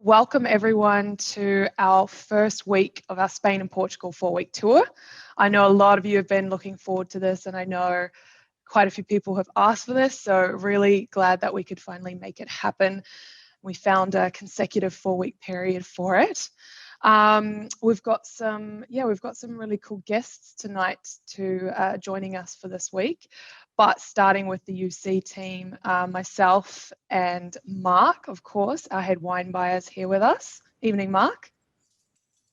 Welcome everyone to our first week of our Spain and Portugal 4-week tour. I know a lot of you have been looking forward to this, and I know quite a few people have asked for this, so really glad that we could finally make it happen. We found a consecutive 4-week period for it. We've got some really cool guests tonight to joining us for this week. But starting with the UC team, myself and Mark, of course, our head wine buyers here with us. Evening, Mark.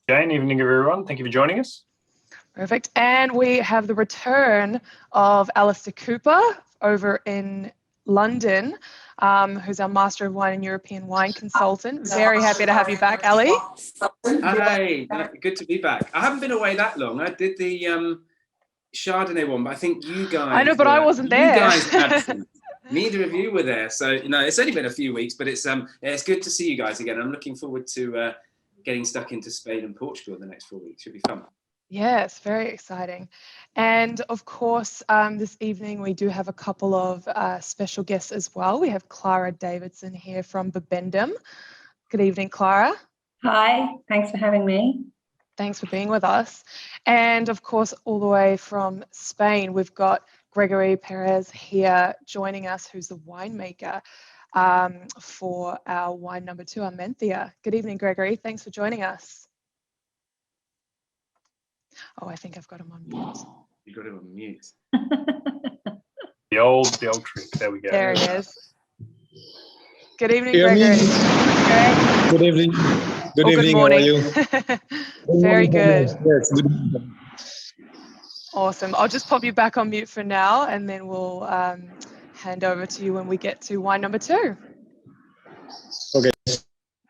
Jane, evening everyone. Thank you for joining us. Perfect. And we have the return of Alistair Cooper over in London, who's our Master of Wine and European Wine consultant. Very happy to have you back, Ali. Hi, good to be back. I haven't been away that long. I did the Chardonnay one, but I think you guys... I know, but I wasn't there. You guys absent. Neither of you were there. So, it's only been a few weeks, but it's good to see you guys again. I'm looking forward to getting stuck into Spain and Portugal in the next 4 weeks. Should be fun. Yes, very exciting. And of course, this evening we do have a couple of special guests as well. We have Clara Davidson here from Bibendum. Good evening, Clara. Hi, thanks for having me. Thanks for being with us. And of course, all the way from Spain, we've got Gregory Perez here joining us, who's the winemaker for our wine number 2, Armentia. Good evening, Gregory. Thanks for joining us. Oh, I think I've got him on mute. You got him on mute. The old trick. There we go. There he is. Good evening, Gregory. Good evening. Good evening. Morning. How are you? Very good. Yes, good evening. Awesome. I'll just pop you back on mute for now, and then we'll hand over to you when we get to wine number 2. Okay.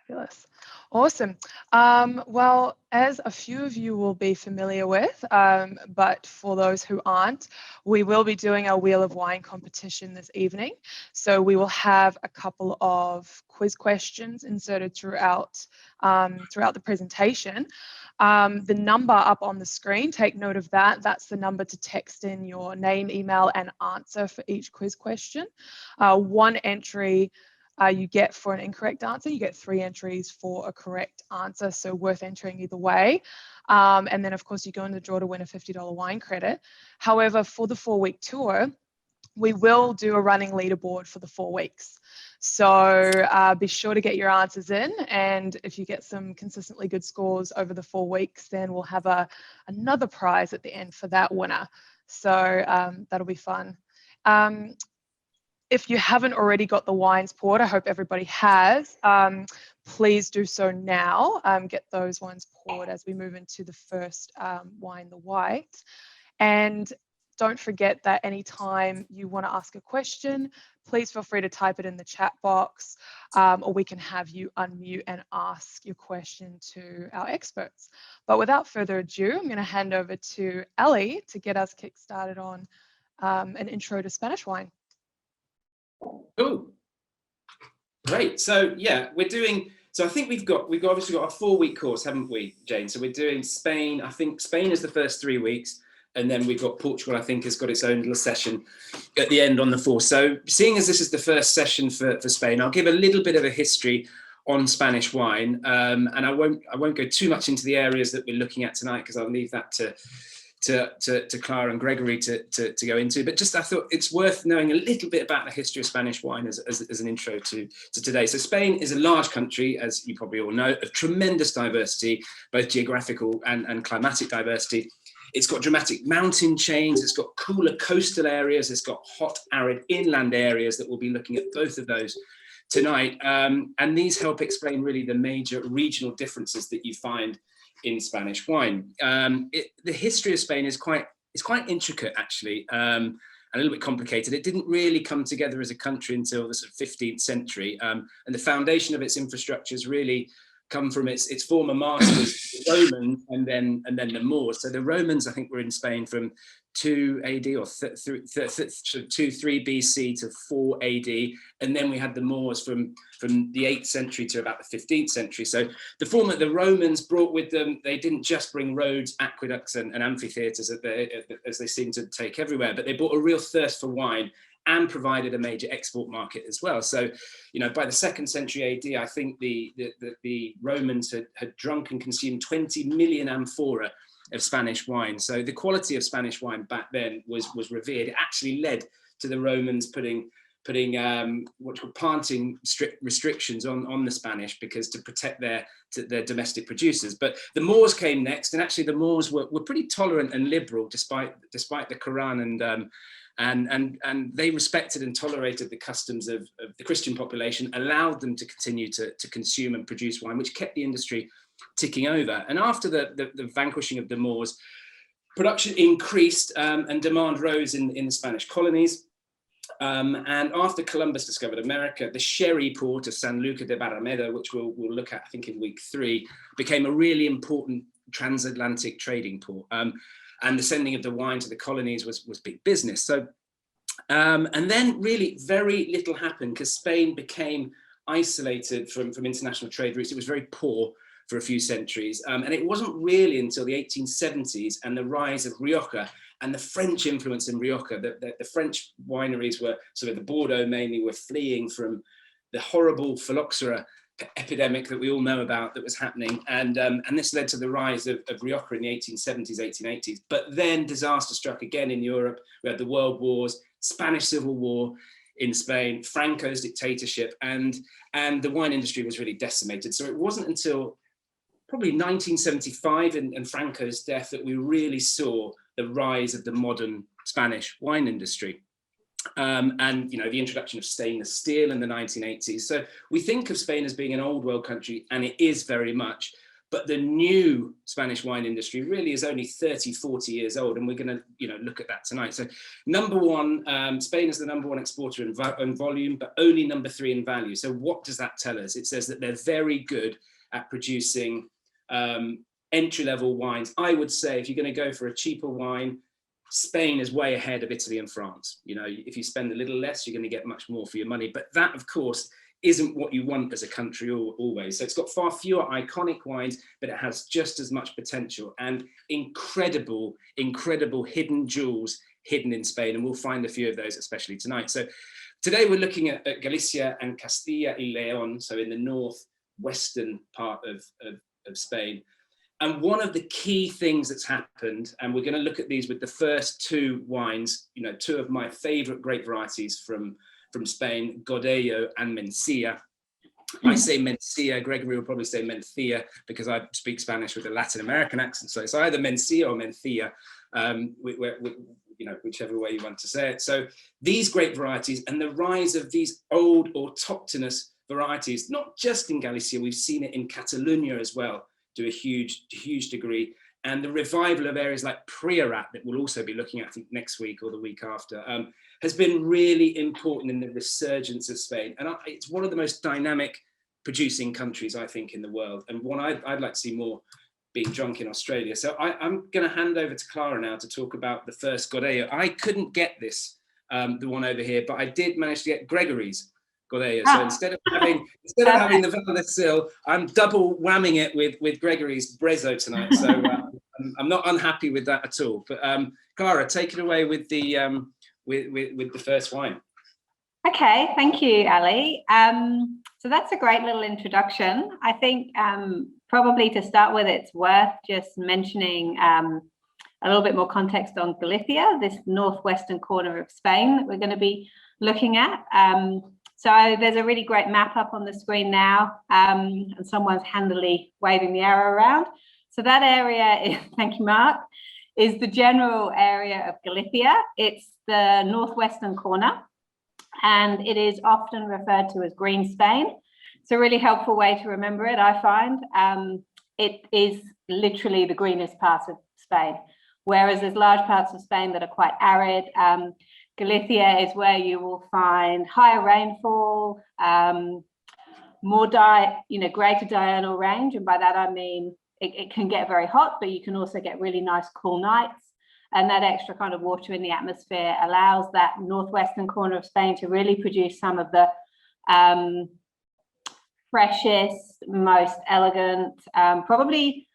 Fabulous. Awesome. Well, as a few of you will be familiar with, but for those who aren't, we will be doing our Wheel of Wine competition this evening. So we will have a couple of quiz questions inserted throughout the presentation. The number up on the screen, take note of that. That's the number to text in your name, email, and answer for each quiz question. 1 entry you get for an incorrect answer. You get 3 entries for a correct answer, so worth entering either way. And then, of course, you go in the draw to win a $50 wine credit. However, for the 4-week tour, we will do a running leaderboard for the 4 weeks. So be sure to get your answers in, and if you get some consistently good scores over the 4 weeks, then we'll have another prize at the end for that winner. So that'll be fun. If you haven't already got the wines poured, I hope everybody has, please do so now. Get those wines poured as we move into the first wine, the white. And don't forget that anytime you want to ask a question, please feel free to type it in the chat box, or we can have you unmute and ask your question to our experts. But without further ado, I'm going to hand over to Ali to get us kick-started on an intro to Spanish wine. Cool. Great. So I think we've obviously got a 4-week course, haven't we, Jane? So we're doing Spain. I think Spain is the first 3 weeks, and then we've got Portugal, I think, has got its own little session at the end on the 4th. So seeing as this is the first session for Spain, I'll give a little bit of a history on Spanish wine, and I won't go too much into the areas that we're looking at tonight, because I'll leave that to Clara and Gregory to go into, but just I thought it's worth knowing a little bit about the history of Spanish wine as an intro to today. So Spain is a large country, as you probably all know, of tremendous diversity, both geographical and climatic diversity. It's got dramatic mountain chains, it's got cooler coastal areas, it's got hot, arid inland areas that we'll be looking at both of those tonight. And these help explain really the major regional differences that you find in Spanish wine. The history of Spain is quite intricate, actually, a little bit complicated. It didn't really come together as a country until the sort of 15th century, and the foundation of its infrastructures really come from its former masters, the Romans, and then the Moors. So the Romans, I think, were in Spain from 2 AD or 3 BC to 4 AD, and then we had the Moors from the 8th century to about the 15th century. So the Romans brought with them, they didn't just bring roads, aqueducts, and amphitheatres as they seem to take everywhere, but they brought a real thirst for wine and provided a major export market as well. So, you know, by the 2nd century AD, I think the Romans had drunk and consumed 20 million amphora of Spanish wine. So the quality of Spanish wine back then was revered. It actually led to the Romans putting what's called planting restrictions on the Spanish, because to protect their domestic producers. But the Moors came next, and actually the Moors were pretty tolerant and liberal despite the Quran, and they respected and tolerated the customs of the Christian population, allowed them to continue to consume and produce wine, which kept the industry ticking over. And after the vanquishing of the Moors, production increased and demand rose in the Spanish colonies. And after Columbus discovered America, the sherry port of San Lucar de Barrameda, which we'll look at, I think, in week 3, became a really important transatlantic trading port. And the sending of the wine to the colonies was big business. So, and then really very little happened, because Spain became isolated from international trade routes. It was very poor for a few centuries. And it wasn't really until the 1870s and the rise of Rioja and the French influence in Rioja, the French wineries were, sort of the Bordeaux mainly, were fleeing from the horrible phylloxera epidemic that we all know about that was happening. And this led to the rise of Rioja in the 1870s, 1880s. But then disaster struck again in Europe. We had the World Wars, Spanish Civil War in Spain, Franco's dictatorship, and the wine industry was really decimated. So it wasn't until probably 1975 and Franco's death that we really saw the rise of the modern Spanish wine industry. And, you know, the introduction of stainless steel in the 1980s. So we think of Spain as being an old world country, and it is very much, but the new Spanish wine industry really is only 30, 40 years old. And we're going to, you know, look at that tonight. So #1, Spain is the #1 exporter in volume, but only #3 in value. So what does that tell us? It says that they're very good at producing entry-level wines. I would say if you're going to go for a cheaper wine, Spain is way ahead of Italy and France. You know, if you spend a little less, you're going to get much more for your money. But that, of course, isn't what you want as a country always. So it's got far fewer iconic wines, but it has just as much potential and incredible hidden jewels hidden in Spain. And we'll find a few of those, especially tonight. So today we're looking at Galicia and Castilla y León, so in the northwestern part of Spain. And one of the key things that's happened, and we're going to look at these with the first 2 wines, you know, 2 of my favorite grape varieties from Spain, Godello and Mencía. I say Mencía, Gregory will probably say Mencía, because I speak Spanish with a Latin American accent. So it's either Mencía or Mencía, you know, whichever way you want to say it. So these grape varieties and the rise of these old autochthonous varieties, not just in Galicia, we've seen it in Catalonia as well, to a huge degree, and the revival of areas like Priorat, that we'll also be looking at, I think, next week or the week after, has been really important in the resurgence of Spain. And it's one of the most dynamic producing countries, I think, in the world, and one I'd like to see more being drunk in Australia. So I'm going to hand over to Clara now to talk about the first Godello. I couldn't get this, the one over here, but I did manage to get Gregory's Godello. So instead of having the Valdesil, I'm double whamming it with Gregory's Brezzo tonight. So I'm not unhappy with that at all. But Clara, take it away with the first wine. Okay, thank you, Ali. So that's a great little introduction. I think probably to start with, it's worth just mentioning a little bit more context on Galicia, this northwestern corner of Spain that we're going to be looking at. So there's a really great map up on the screen now, and someone's handily waving the arrow around. So that area is, thank you, Mark, is the general area of Galicia. It's the northwestern corner, and it is often referred to as Green Spain. It's a really helpful way to remember it, I find. It is literally the greenest part of Spain, whereas there's large parts of Spain that are quite arid. Galicia is where you will find higher rainfall, more greater diurnal range, and by that I mean it can get very hot, but you can also get really nice cool nights. And that extra kind of water in the atmosphere allows that northwestern corner of Spain to really produce some of the freshest, most elegant, probably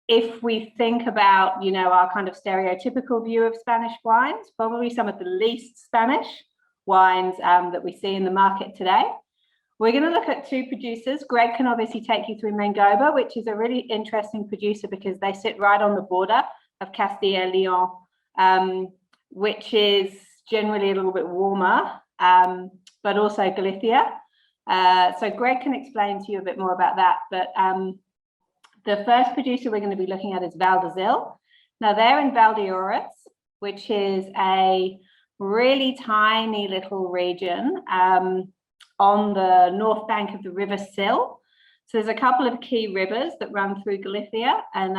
if we think about, you know, our kind of stereotypical view of Spanish wines, probably some of the least Spanish wines that we see in the market today. We're going to look at two producers. Greg can obviously take you through Mengoba, which is a really interesting producer because they sit right on the border of Castilla and Leon, which is generally a little bit warmer, but also Galicia. So Greg can explain to you a bit more about that. But the first producer we're going to be looking at is Valdesil. Now they're in Valdeorras, which is a really tiny little region on the north bank of the River Sil. So there's a couple of key rivers that run through Galicia, and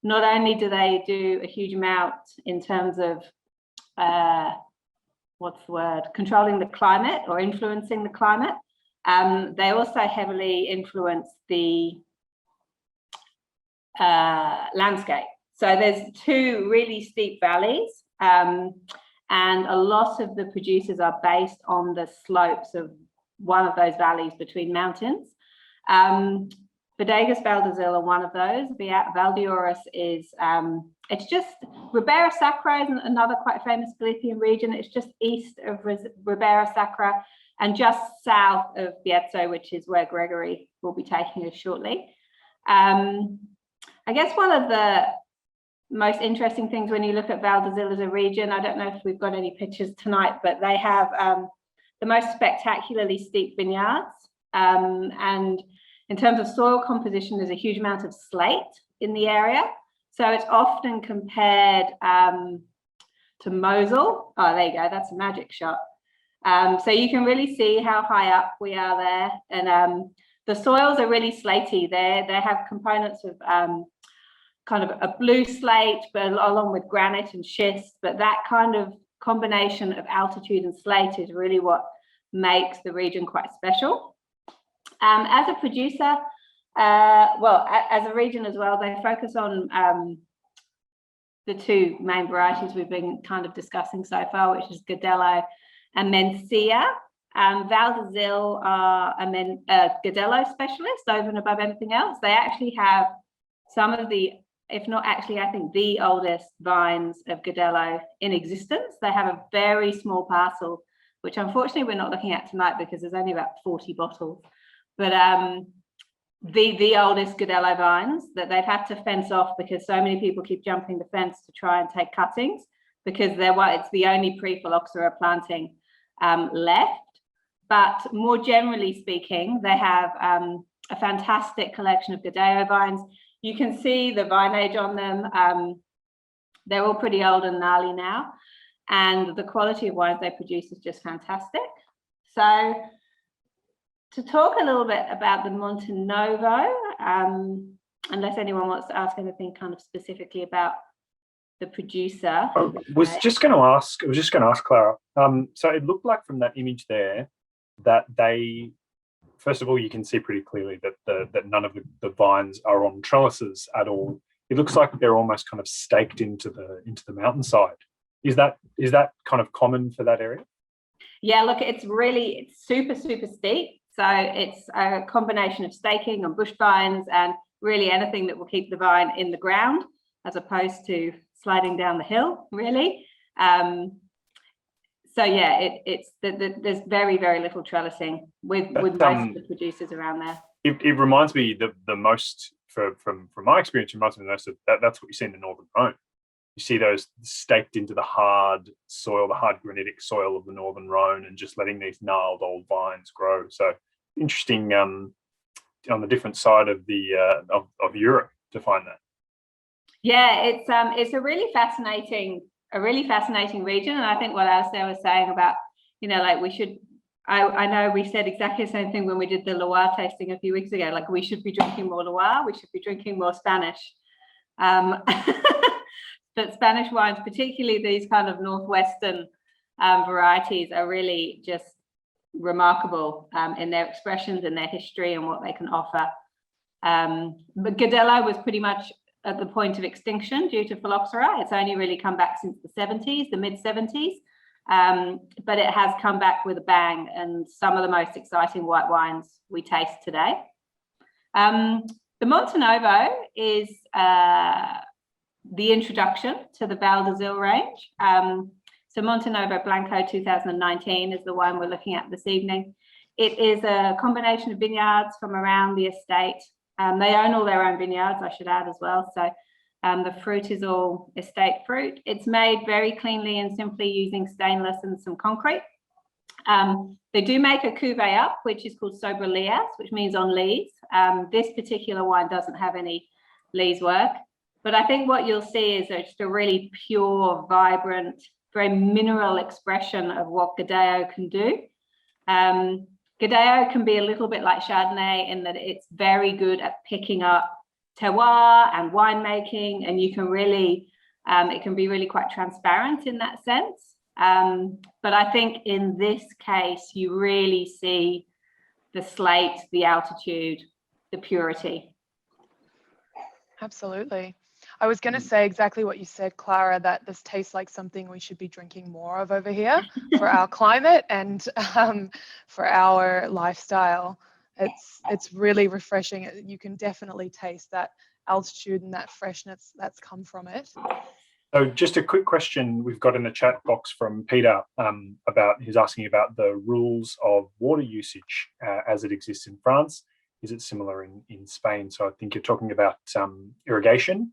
not only do they do a huge amount in terms of controlling the climate or influencing the climate, they also heavily influence the landscape. So there's two really steep valleys, and a lot of the producers are based on the slopes of one of those valleys between mountains. Bodegas Valdesil are one of those. Valdeorras is, it's just, Ribera Sacra is another quite famous Galician region. It's just east of Ribera Sacra and just south of Bierzo, which is where Gregory will be taking us shortly. I guess one of the most interesting things when you look at Valdesil as a region, I don't know if we've got any pictures tonight, but they have the most spectacularly steep vineyards. And in terms of soil composition, there's a huge amount of slate in the area. So it's often compared to Mosul. Oh, there you go, that's a magic shot. So you can really see how high up we are there. And the soils are really slaty. They have components of kind of a blue slate, but along with granite and schist. But that kind of combination of altitude and slate is really what makes the region quite special. As a producer, well, as a region as well, they focus on the two main varieties we've been kind of discussing so far, which is Godello and Mencia. Valdesil are a Godello specialist over and above anything else. They actually have some of the, if not actually, I think the oldest vines of Godello in existence. They have a very small parcel, which unfortunately we're not looking at tonight because there's only about 40 bottles. But the oldest Godello vines that they've had to fence off because so many people keep jumping the fence to try and take cuttings because it's the only pre-phylloxera planting left. But more generally speaking, they have a fantastic collection of Godello vines. You can see the vine age on them. They're all pretty old and gnarly now. And the quality of wines they produce is just fantastic. So to talk a little bit about the Montenovo, unless anyone wants to ask anything kind of specifically about the producer. I was just going to ask Clara. So it looked like from that image there that they, first of all, you can see pretty clearly that none of the vines are on trellises at all. It looks like they're almost kind of staked into the mountainside. Is that kind of common for that area? Yeah, look, it's super, super steep. So it's a combination of staking and bush vines and really anything that will keep the vine in the ground as opposed to sliding down the hill, really. So yeah, there's very, very little trellising with most of the producers around there. It reminds me the most, from my experience, it reminds me the most of that's what you see in the Northern Rhone. You see those staked into the hard soil, the hard granitic soil of the Northern Rhone, and just letting these gnarled old vines grow. So interesting on the different side of the of Europe to find that. Yeah, it's a really fascinating region, and I think what Alistair was saying about, you know, like we should. I know we said exactly the same thing when we did the Loire tasting a few weeks ago. Like we should be drinking more Loire, we should be drinking more Spanish. But Spanish wines, particularly these kind of northwestern varieties, are really just remarkable in their expressions and their history and what they can offer. But Godello was pretty much at the point of extinction due to phylloxera. It's only really come back since the mid-70s, but it has come back with a bang, and some of the most exciting white wines we taste today. the Montenovo is the introduction to the Val d'Azil range. So Montenovo Blanco 2019 is the one we're looking at this evening. It is a combination of vineyards from around the estate. They own all their own vineyards, I should add as well. So the fruit is all estate fruit. It's made very cleanly and simply using stainless and some concrete. They do make a cuvee up, which is called sobre lias, which means on lees. This particular wine doesn't have any lees work, but I think what you'll see is just a really pure, vibrant, very mineral expression of what Godello can do. Godello can be a little bit like Chardonnay in that it's very good at picking up terroir and winemaking, and you can really, it can be really quite transparent in that sense. But I think in this case, you really see the slate, the altitude, the purity. Absolutely. I was going to say exactly what you said, Clara, that this tastes like something we should be drinking more of over here for our climate and for our lifestyle. It's really refreshing. You can definitely taste that altitude and that freshness that's come from it. So just a quick question we've got in the chat box from Peter he's asking about the rules of water usage as it exists in France. Is it similar in Spain? So I think you're talking about irrigation.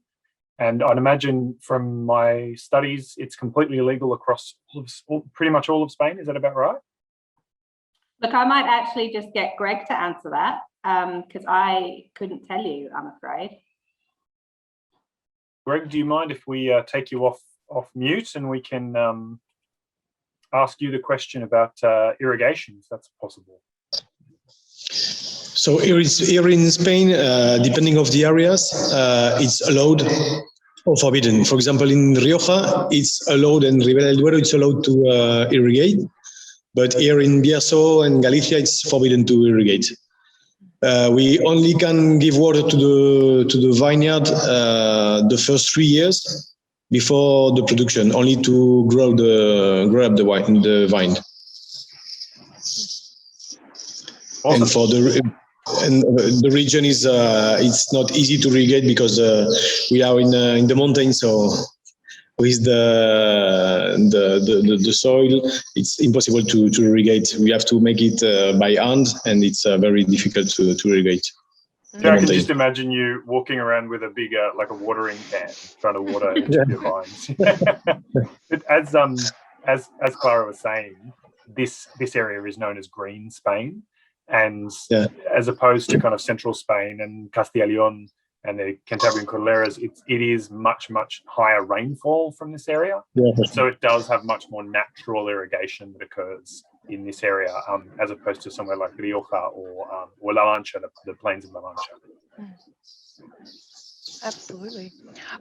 And I'd imagine from my studies, it's completely illegal across pretty much all of Spain. Is that about right? Look, I might actually just get Greg to answer that because I couldn't tell you, I'm afraid. Greg, do you mind if we take you off mute and we can ask you the question about irrigation, if that's possible? So here in Spain, depending of the areas, it's allowed or forbidden. For example, in Rioja, it's allowed, and Ribera del Duero, it's allowed to irrigate. But here in Bierzo and Galicia, it's forbidden to irrigate. We only can give water to the vineyard the first 3 years before the production, only to grow up the vine. Awesome. And the region is it's not easy to irrigate because we are in the mountains, so with the soil, it's impossible to irrigate. We have to make it by hand, and it's very difficult to irrigate. Yeah, I can just imagine you walking around with a big, like a watering can, trying to water each of your vines. As Clara was saying, this area is known as Green Spain, and as opposed to kind of central Spain and Castilla y León and the Cantabrian Cordilleras, it is much higher rainfall from this area. Yeah. So it does have much more natural irrigation that occurs in this area, as opposed to somewhere like Rioja or La Mancha, the plains of La Mancha. Absolutely.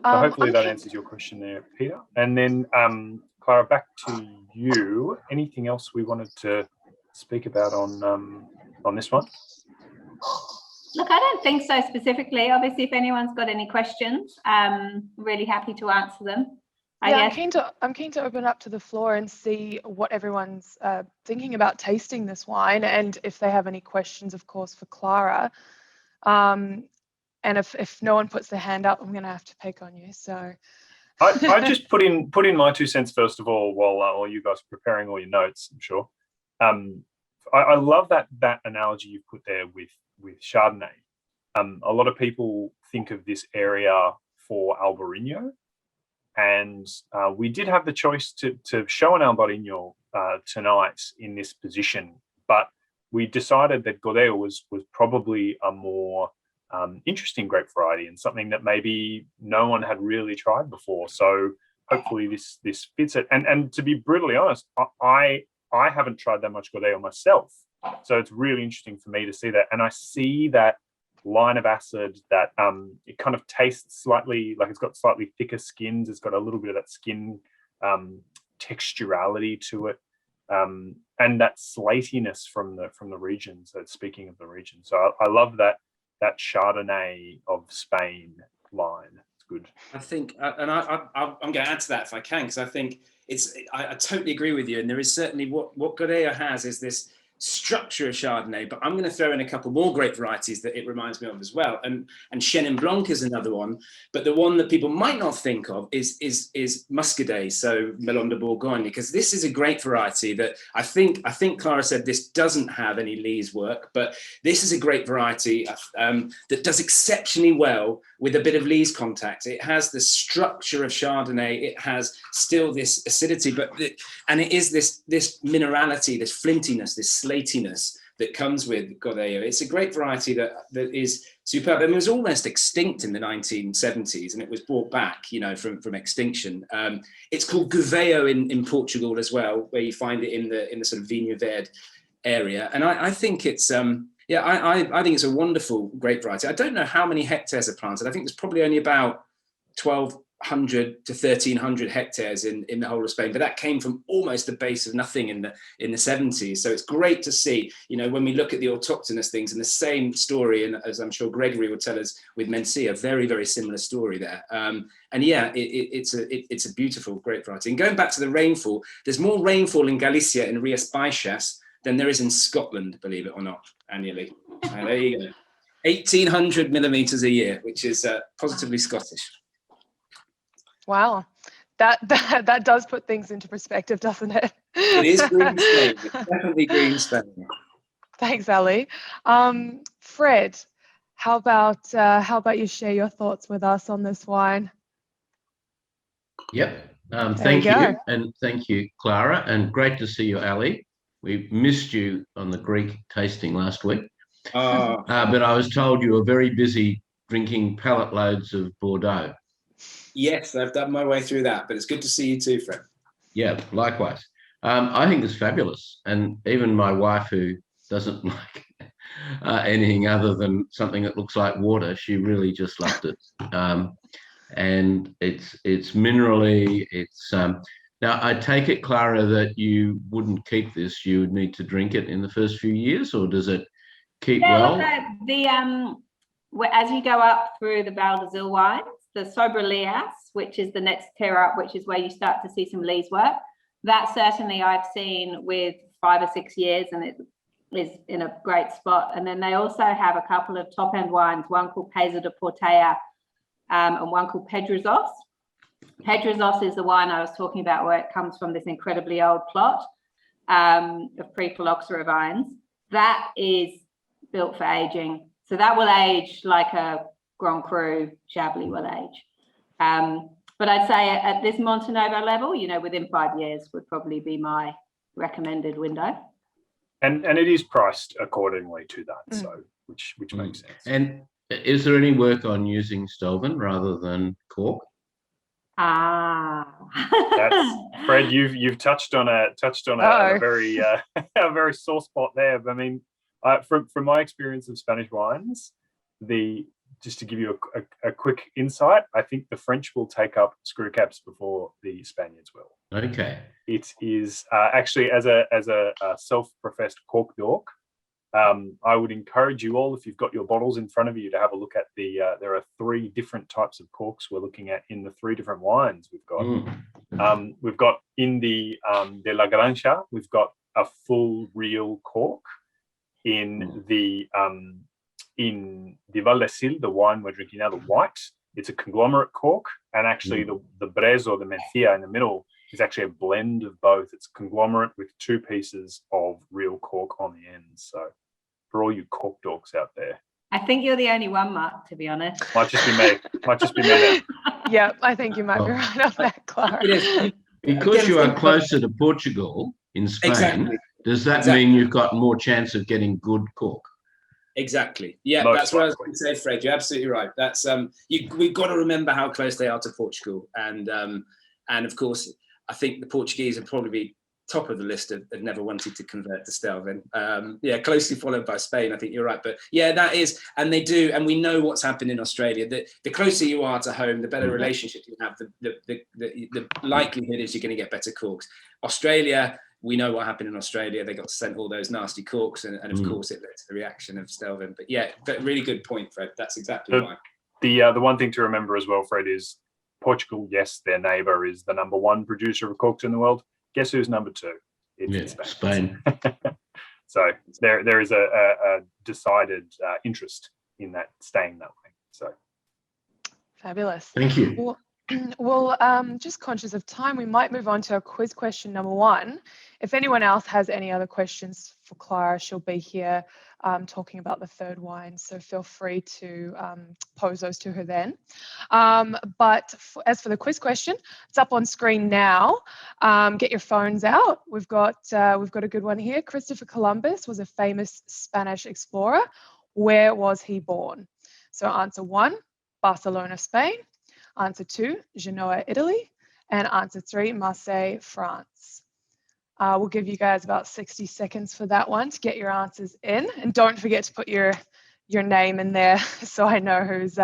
So hopefully that answers your question there, Peter. And then Clara, back to you. Anything else we wanted to speak about on this one? Look, I don't think so specifically. Obviously, if anyone's got any questions, really happy to answer them. I'm keen to open up to the floor and see what everyone's thinking about tasting this wine, and if they have any questions, of course, for Clara. And if no one puts their hand up, I'm going to have to pick on you. So I just put in my 2 cents first of all while you guys are preparing all your notes. I'm sure. I love that analogy you put there with Chardonnay. A lot of people think of this area for Albarino, and we did have the choice to show an Albarino tonight in this position, but we decided that Godello was probably a more interesting grape variety and something that maybe no one had really tried before. So hopefully this fits it. And to be brutally honest, I haven't tried that much Godello myself. So it's really interesting for me to see that. And I see that line of acid that it kind of tastes slightly like it's got slightly thicker skins. It's got a little bit of that skin texturality to it. And that slatiness from the region. So speaking of the region. So I love that Chardonnay of Spain line. It's good. I think, and I'm going to add to that if I can, because I think I totally agree with you. And there is certainly what Godello has is this structure of Chardonnay, but I'm going to throw in a couple more grape varieties that it reminds me of as well. And Chenin Blanc is another one, but the one that people might not think of is Muscadet, so Melon de Bourgogne, because this is a grape variety that I think Clara said this doesn't have any lees work, but this is a grape variety that does exceptionally well with a bit of lees contact. It has the structure of Chardonnay, it has still this acidity, and it is this minerality, this flintiness, this slatiness that comes with Godello. It's a great variety that is superb. I mean, it was almost extinct in the 1970s, and it was brought back, from extinction. It's called Gouveio in Portugal as well, where you find it in the sort of Vinha Verde area. And I think it's I think it's a wonderful grape variety. I don't know how many hectares are planted. I think there's probably only about 1,200 to 1,300 hectares in the whole of Spain, but that came from almost the base of nothing in the 70s. So it's great to see, when we look at the autochthonous things, and the same story, and as I'm sure Gregory would tell us with Mencia, very, very similar story there. It's a beautiful grape variety. And going back to the rainfall, there's more rainfall in Galicia and Rias Baixas than there is in Scotland, believe it or not, annually. There you go. 1,800 millimeters a year, which is positively Scottish. Wow, that does put things into perspective, doesn't it? It is green Spain. It's definitely green Spain. Thanks, Ali. Fred, how about you share your thoughts with us on this wine? Yep. Thank you, and thank you, Clara, and great to see you, Ali. We missed you on the Greek tasting last week, but I was told you were very busy drinking pallet loads of Bordeaux. Yes, I've done my way through that, but it's good to see you too, Fred. Yeah, likewise. I think it's fabulous, and even my wife, who doesn't like anything other than something that looks like water, she really just loved it. And it's minerally. It's now I take it, Clara, that you wouldn't keep this. You would need to drink it in the first few years, or does it keep well? As you go up through the Val d'Azil wines, the Sobrelias, which is the next tier up, which is where you start to see some lees work. That certainly I've seen with 5 or 6 years, and it is in a great spot. And then they also have a couple of top end wines, one called Pesa de Portea and one called Pedrosos. Pedrosos is the wine I was talking about, where it comes from this incredibly old plot of pre-phylloxera vines. That is built for aging. So that will age like a Grand Cru Chablis will age. But I'd say at this Montenegro level, within 5 years would probably be my recommended window. And it is priced accordingly to that, so which makes sense. And is there any work on using Stelvin rather than cork? That's, Fred, you've touched on a very a very sore spot there. I mean, from my experience of Spanish wines, just to give you a quick insight, I think the French will take up screw caps before the Spaniards will. Okay. It is actually, as a self-professed cork dork, I would encourage you all, if you've got your bottles in front of you, to have a look at there are 3 different types of corks we're looking at in the 3 different wines we've got. We've got in the De La Granja, we've got a full real cork. In the Val d'Azil, the wine we're drinking now, the white, it's a conglomerate cork, and actually the Brez or the Mencia in the middle is actually a blend of both. It's conglomerate with 2 pieces of real cork on the ends. So for all you cork dorks out there, I think you're the only one, Mark, to be honest. Might just be me. Yeah, I think you might be right on that, Clara. Because you are closer to Portugal in Spain, exactly. Does that mean you've got more chance of getting good cork? Exactly. Yeah, that's what I was going to say, Fred. You're absolutely right. That's we've got to remember how close they are to Portugal, and of course, I think the Portuguese would probably be top of the list of never wanted to convert to Stelvin. Closely followed by Spain. I think you're right, but yeah, that is, and they do, and we know what's happened in Australia. The closer you are to home, the better relationship you have. The likelihood is you're going to get better corks. Australia. We know what happened in Australia. They got sent all those nasty corks, and of course it led to the reaction of Stelvin. But yeah, really good point, Fred. That's exactly why. The one thing to remember as well, Fred, is Portugal, yes, their neighbour, is the #1 producer of corks in the world. Guess who's #2? It's Spain. So there is a decided interest in that staying that way. So Fabulous. Thank you. Well, just conscious of time, we might move on to our quiz question number 1. If anyone else has any other questions for Clara, she'll be here talking about the third wine. So feel free to pose those to her then. But as for the quiz question, it's up on screen now. Get your phones out. We've got a good one here. Christopher Columbus was a famous Spanish explorer. Where was he born? So answer 1, Barcelona, Spain. Answer 2, Genoa, Italy. And answer 3, Marseille, France. We'll give you guys about 60 seconds for that one to get your answers in. And don't forget to put your name in there so I know who's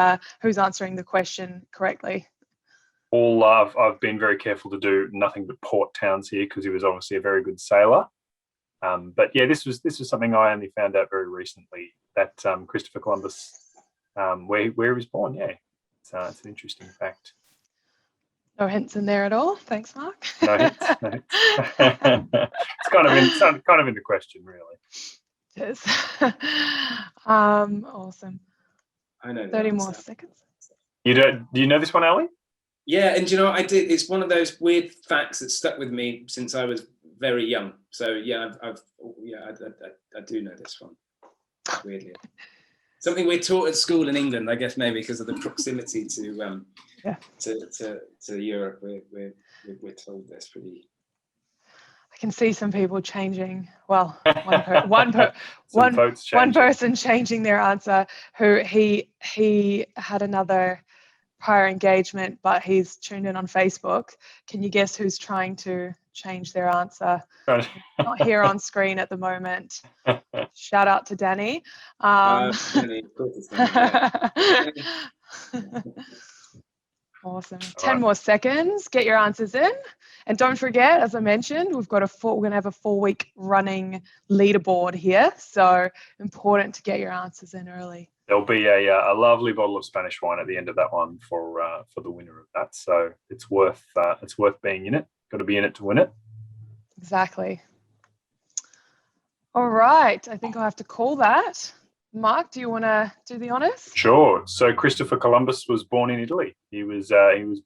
answering the question correctly. I've been very careful to do nothing but port towns here because he was obviously a very good sailor. But yeah, this was something I only found out very recently, that Christopher Columbus, where he was born. Yeah, it's an interesting fact. No hints in there at all. Thanks, Mark. No hints. No hints. It's kind of in the question, really. It is. Awesome. I know. 30 more seconds. Do you know this one, Ali? Yeah, and I did. It's one of those weird facts that stuck with me since I was very young. So yeah, I do know this one. Weirdly, something we're taught at school in England, I guess, maybe because of the proximity to Europe. We're told this pretty. I can see some people changing. Well, one person changing their answer. Who he had another prior engagement, but he's tuned in on Facebook. Can you guess who's trying to change their answer? Not here on screen at the moment. Shout out to Danny. Danny, of course it's Danny, yeah. Awesome. 10 more seconds. Get your answers in. And don't forget, as I mentioned, we're going to have a 4-week running leaderboard here. So important to get your answers in early. There'll be a lovely bottle of Spanish wine at the end of that one for the winner of that. So it's worth being in it. Got to be in it to win it. Exactly. All right. I think I'll have to call that. Mark, do you want to do the honors? Sure. So Christopher Columbus was born in Italy. He was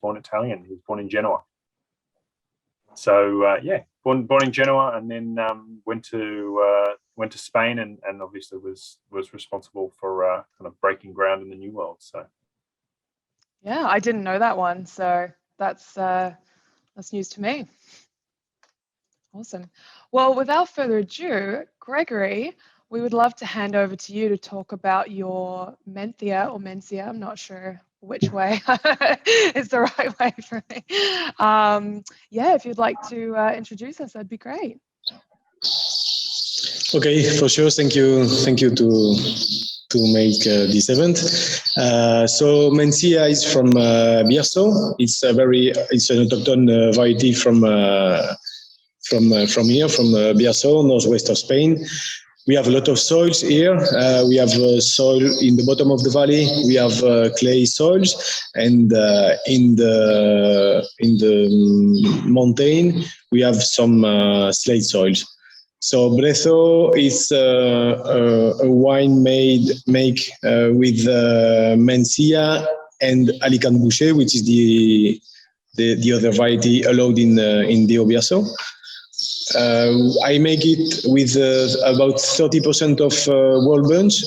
born Italian. He was born in Genoa. So born in Genoa, and then went to Spain, and obviously was responsible for kind of breaking ground in the New World. So yeah, I didn't know that one. So that's news to me. Awesome. Well, without further ado, Gregory, we would love to hand over to you to talk about your Mencia or Mencia. I'm not sure which way is the right way for me. If you'd like to introduce us, that'd be great. Okay, for sure. Thank you to make this event. So Mencia is from Bierzo. It's an autochthone variety from Bierzo, northwest of Spain. We have a lot of soils here. We have soil in the bottom of the valley. We have clay soils, and in the mountain we have some slate soils. So Brezo is a wine made with Mencia and Alicante Boucher, which is the other variety allowed in the Bierzo. I make it with about 30% of whole bunch,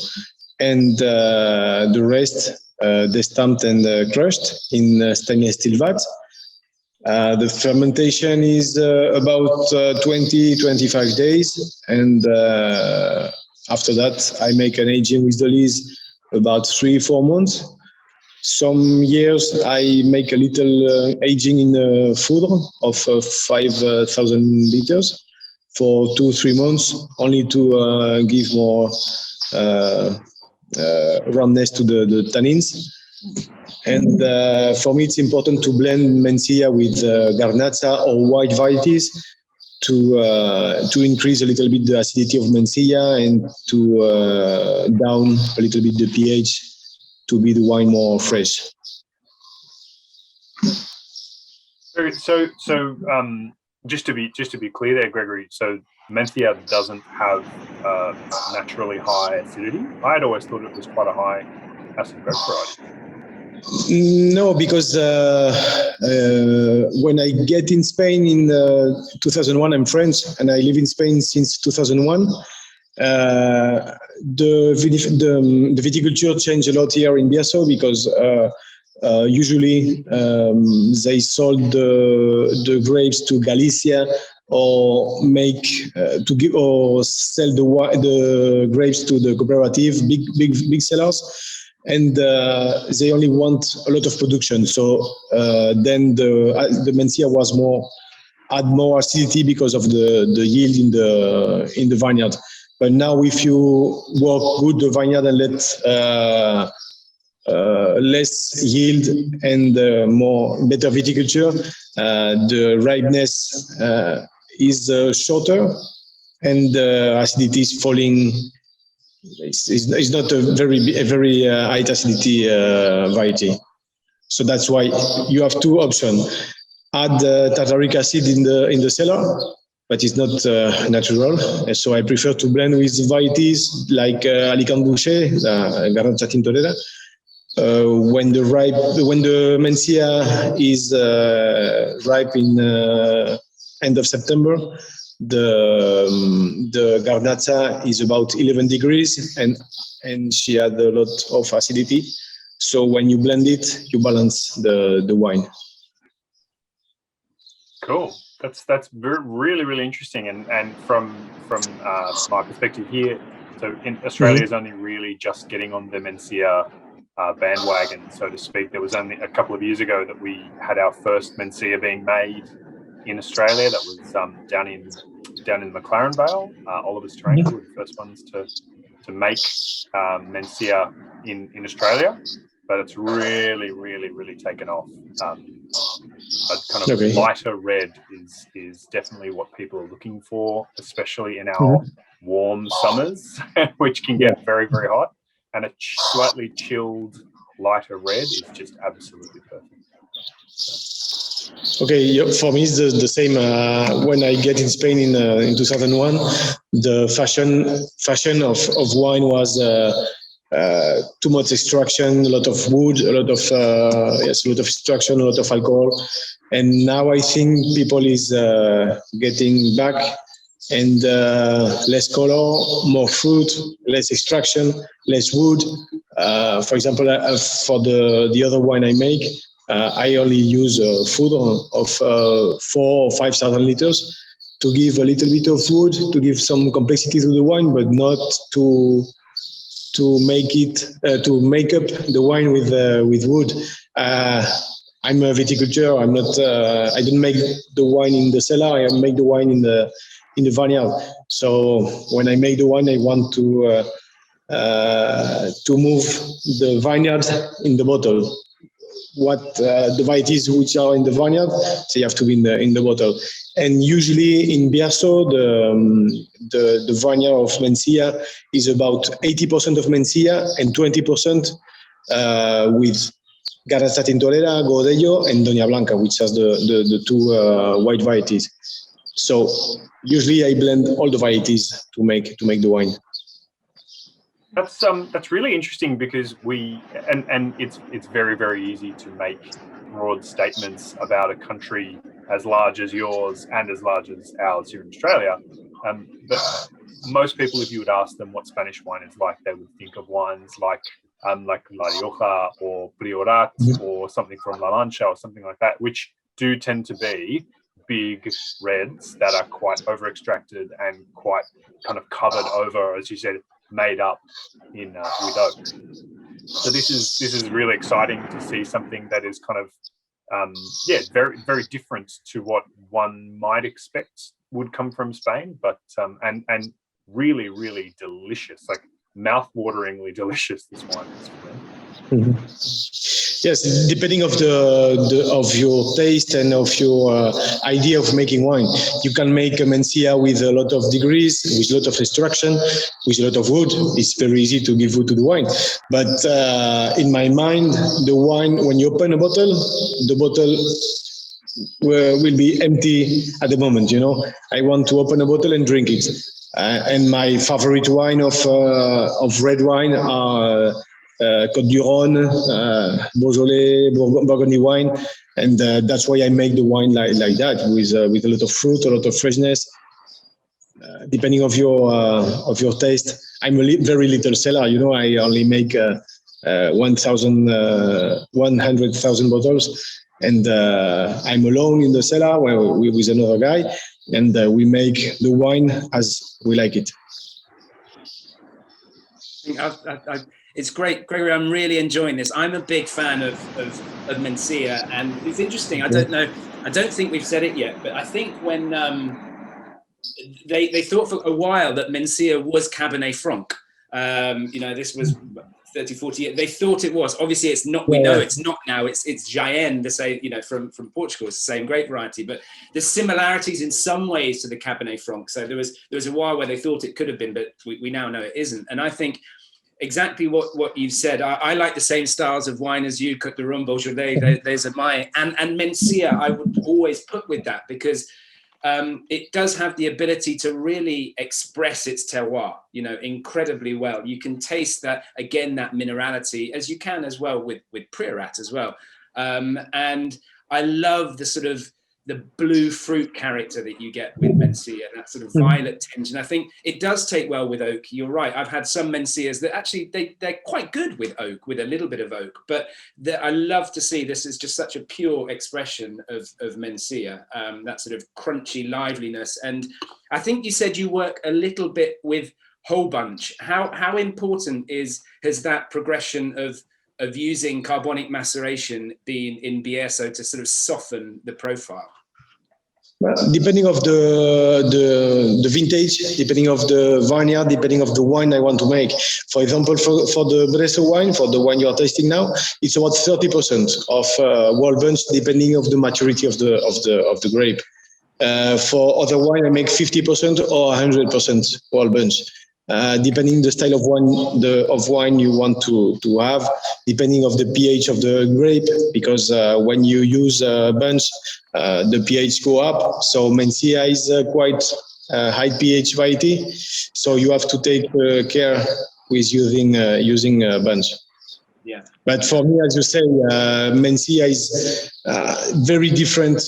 and the rest destamped and crushed in stainless steel vats. The fermentation is about 20-25 days, and after that I make an aging with the lees about 3-4 months. Some years I make a little aging in foudre of 5,000 liters for 2-3 months, only to give more roundness to the tannins. And for me, it's important to blend Mencia with Garnacha or white varieties to increase a little bit the acidity of Mencia and to down a little bit the pH to be the wine more fresh. So just to be clear there, Gregory. So Mencia doesn't have naturally high acidity. I had always thought it was quite a high acid grape variety. No, because when I get in Spain in 2001, I'm French, and I live in Spain since 2001. The viticulture changed a lot here in Biaso because usually they sold the grapes to Galicia or make to give or sell the grapes to the cooperative big sellers. And they only want a lot of production. So then the Mencia was had more acidity because of the yield in the vineyard. But now, if you work good the vineyard and let less yield and better viticulture, the ripeness is shorter and the acidity is falling. It's not a very high acidity variety. So that's why you have two options: add tartaric acid in the cellar, but it's not natural. So I prefer to blend with varieties like Alicante Boucher, Garnacha Tintorera. When the Mencia is ripe in end of September, the Garnacha is about 11 degrees and she had a lot of acidity. So when you blend it, you balance the wine. Cool. That's really interesting. And from my perspective here, so in Australia is only really just getting on the Mencia bandwagon, so to speak. There was only a couple of years ago that we had our first Mencia being made in Australia. That was down in McLaren Vale. Oliver's Terrango were the first ones to make Mencia in Australia, but it's really taken off. A kind of lighter red is definitely what people are looking for, especially in our warm summers, which can get very hot. And a slightly chilled lighter red is just absolutely perfect. Okay, for me it's the same. When I get in Spain in 2001, the fashion of wine was too much extraction, a lot of wood, a lot of extraction, a lot of alcohol. And now I think people is getting back and less color, more fruit, less extraction, less wood. For example, for the other wine I make, I only use food of 4,000 or 5,000 liters to give a little bit of wood, to give some complexity to the wine, but not to make up the wine with wood. I'm a viticulture. I'm not. I don't make the wine in the cellar. I make the wine in the vineyard. So when I make the wine, I want to move the vineyard in the bottle. What the varieties which are in the vineyard, they have to be in the bottle. And usually in Biaso, the vineyard of Mencia is about 80% of Mencia and 20% with Garnacha Tintorera, Godello, and Doña Blanca, which has the two white varieties. So usually I blend all the varieties to make the wine. That's really interesting because it's very easy to make broad statements about a country as large as yours and as large as ours here in Australia. But most people, if you would ask them what Spanish wine is like, they would think of wines like La Rioja or Priorat or something from La Mancha or something like that, which do tend to be big reds that are quite over extracted and quite kind of covered over, as you said, made up in with oak. So this is really exciting to see something that is kind of very different to what one might expect would come from Spain, but and really delicious, like mouth-wateringly delicious. This wine is for me. Yes, depending of of your taste and of your idea of making wine, you can make a Mencia with a lot of degrees, with a lot of extraction, with a lot of wood. It's very easy to give wood to the wine. But in my mind, the wine, when you open a bottle, the bottle will be empty at the moment. I want to open a bottle and drink it. And my favorite wine of red wine are Côte du Rhône, Beaujolais, Burgundy wine, and that's why I make the wine like that, with a lot of fruit, a lot of freshness. Depending of your taste, I'm a very little seller. I only make 100,000 bottles, and I'm alone in the cellar with another guy, and we make the wine as we like it. It's great, Gregory. I'm really enjoying this. I'm a big fan of Mencia, and it's interesting. I don't know. I don't think we've said it yet, but I think when they thought for a while that Mencia was Cabernet Franc. This was 30, 40 years. They thought it was. Obviously, it's not. We know it's not now. It's Jaén, from Portugal. It's the same grape variety, but there's similarities in some ways to the Cabernet Franc. So there was a while where they thought it could have been, but we now know it isn't. And I think exactly what you've said. I like the same styles of wine as you. Côte du Rhône, Beaujolais. There's a my and Mencia. I would always put with that because it does have the ability to really express its terroir, incredibly well. You can taste that, again, that minerality, as you can as well with Priorat as well. And I love the sort of the blue fruit character that you get with Mencia, that sort of violet tinge. And I think it does take well with oak. You're right. I've had some Mencias that actually, they're quite good with oak, with a little bit of oak. But I love to see this is just such a pure expression of Mencia, that sort of crunchy liveliness. And I think you said you work a little bit with whole bunch. How important has that progression of using carbonic maceration being in Bierzo to sort of soften the profile? Well, depending of the vintage, depending of the vineyard, depending of the wine I want to make. For example, for the Bresso wine, for the wine you are tasting now, it's about 30% of whole bunch, depending of the maturity of the grape. For other wine, I make 50% or 100% whole bunch. Depending the style of wine you want to have, depending of the pH of the grape, because when you use bunch, the pH go up. So Mencia is quite high pH variety, so you have to take care with using bunch. Yeah. But for me, as you say, Mencia is very different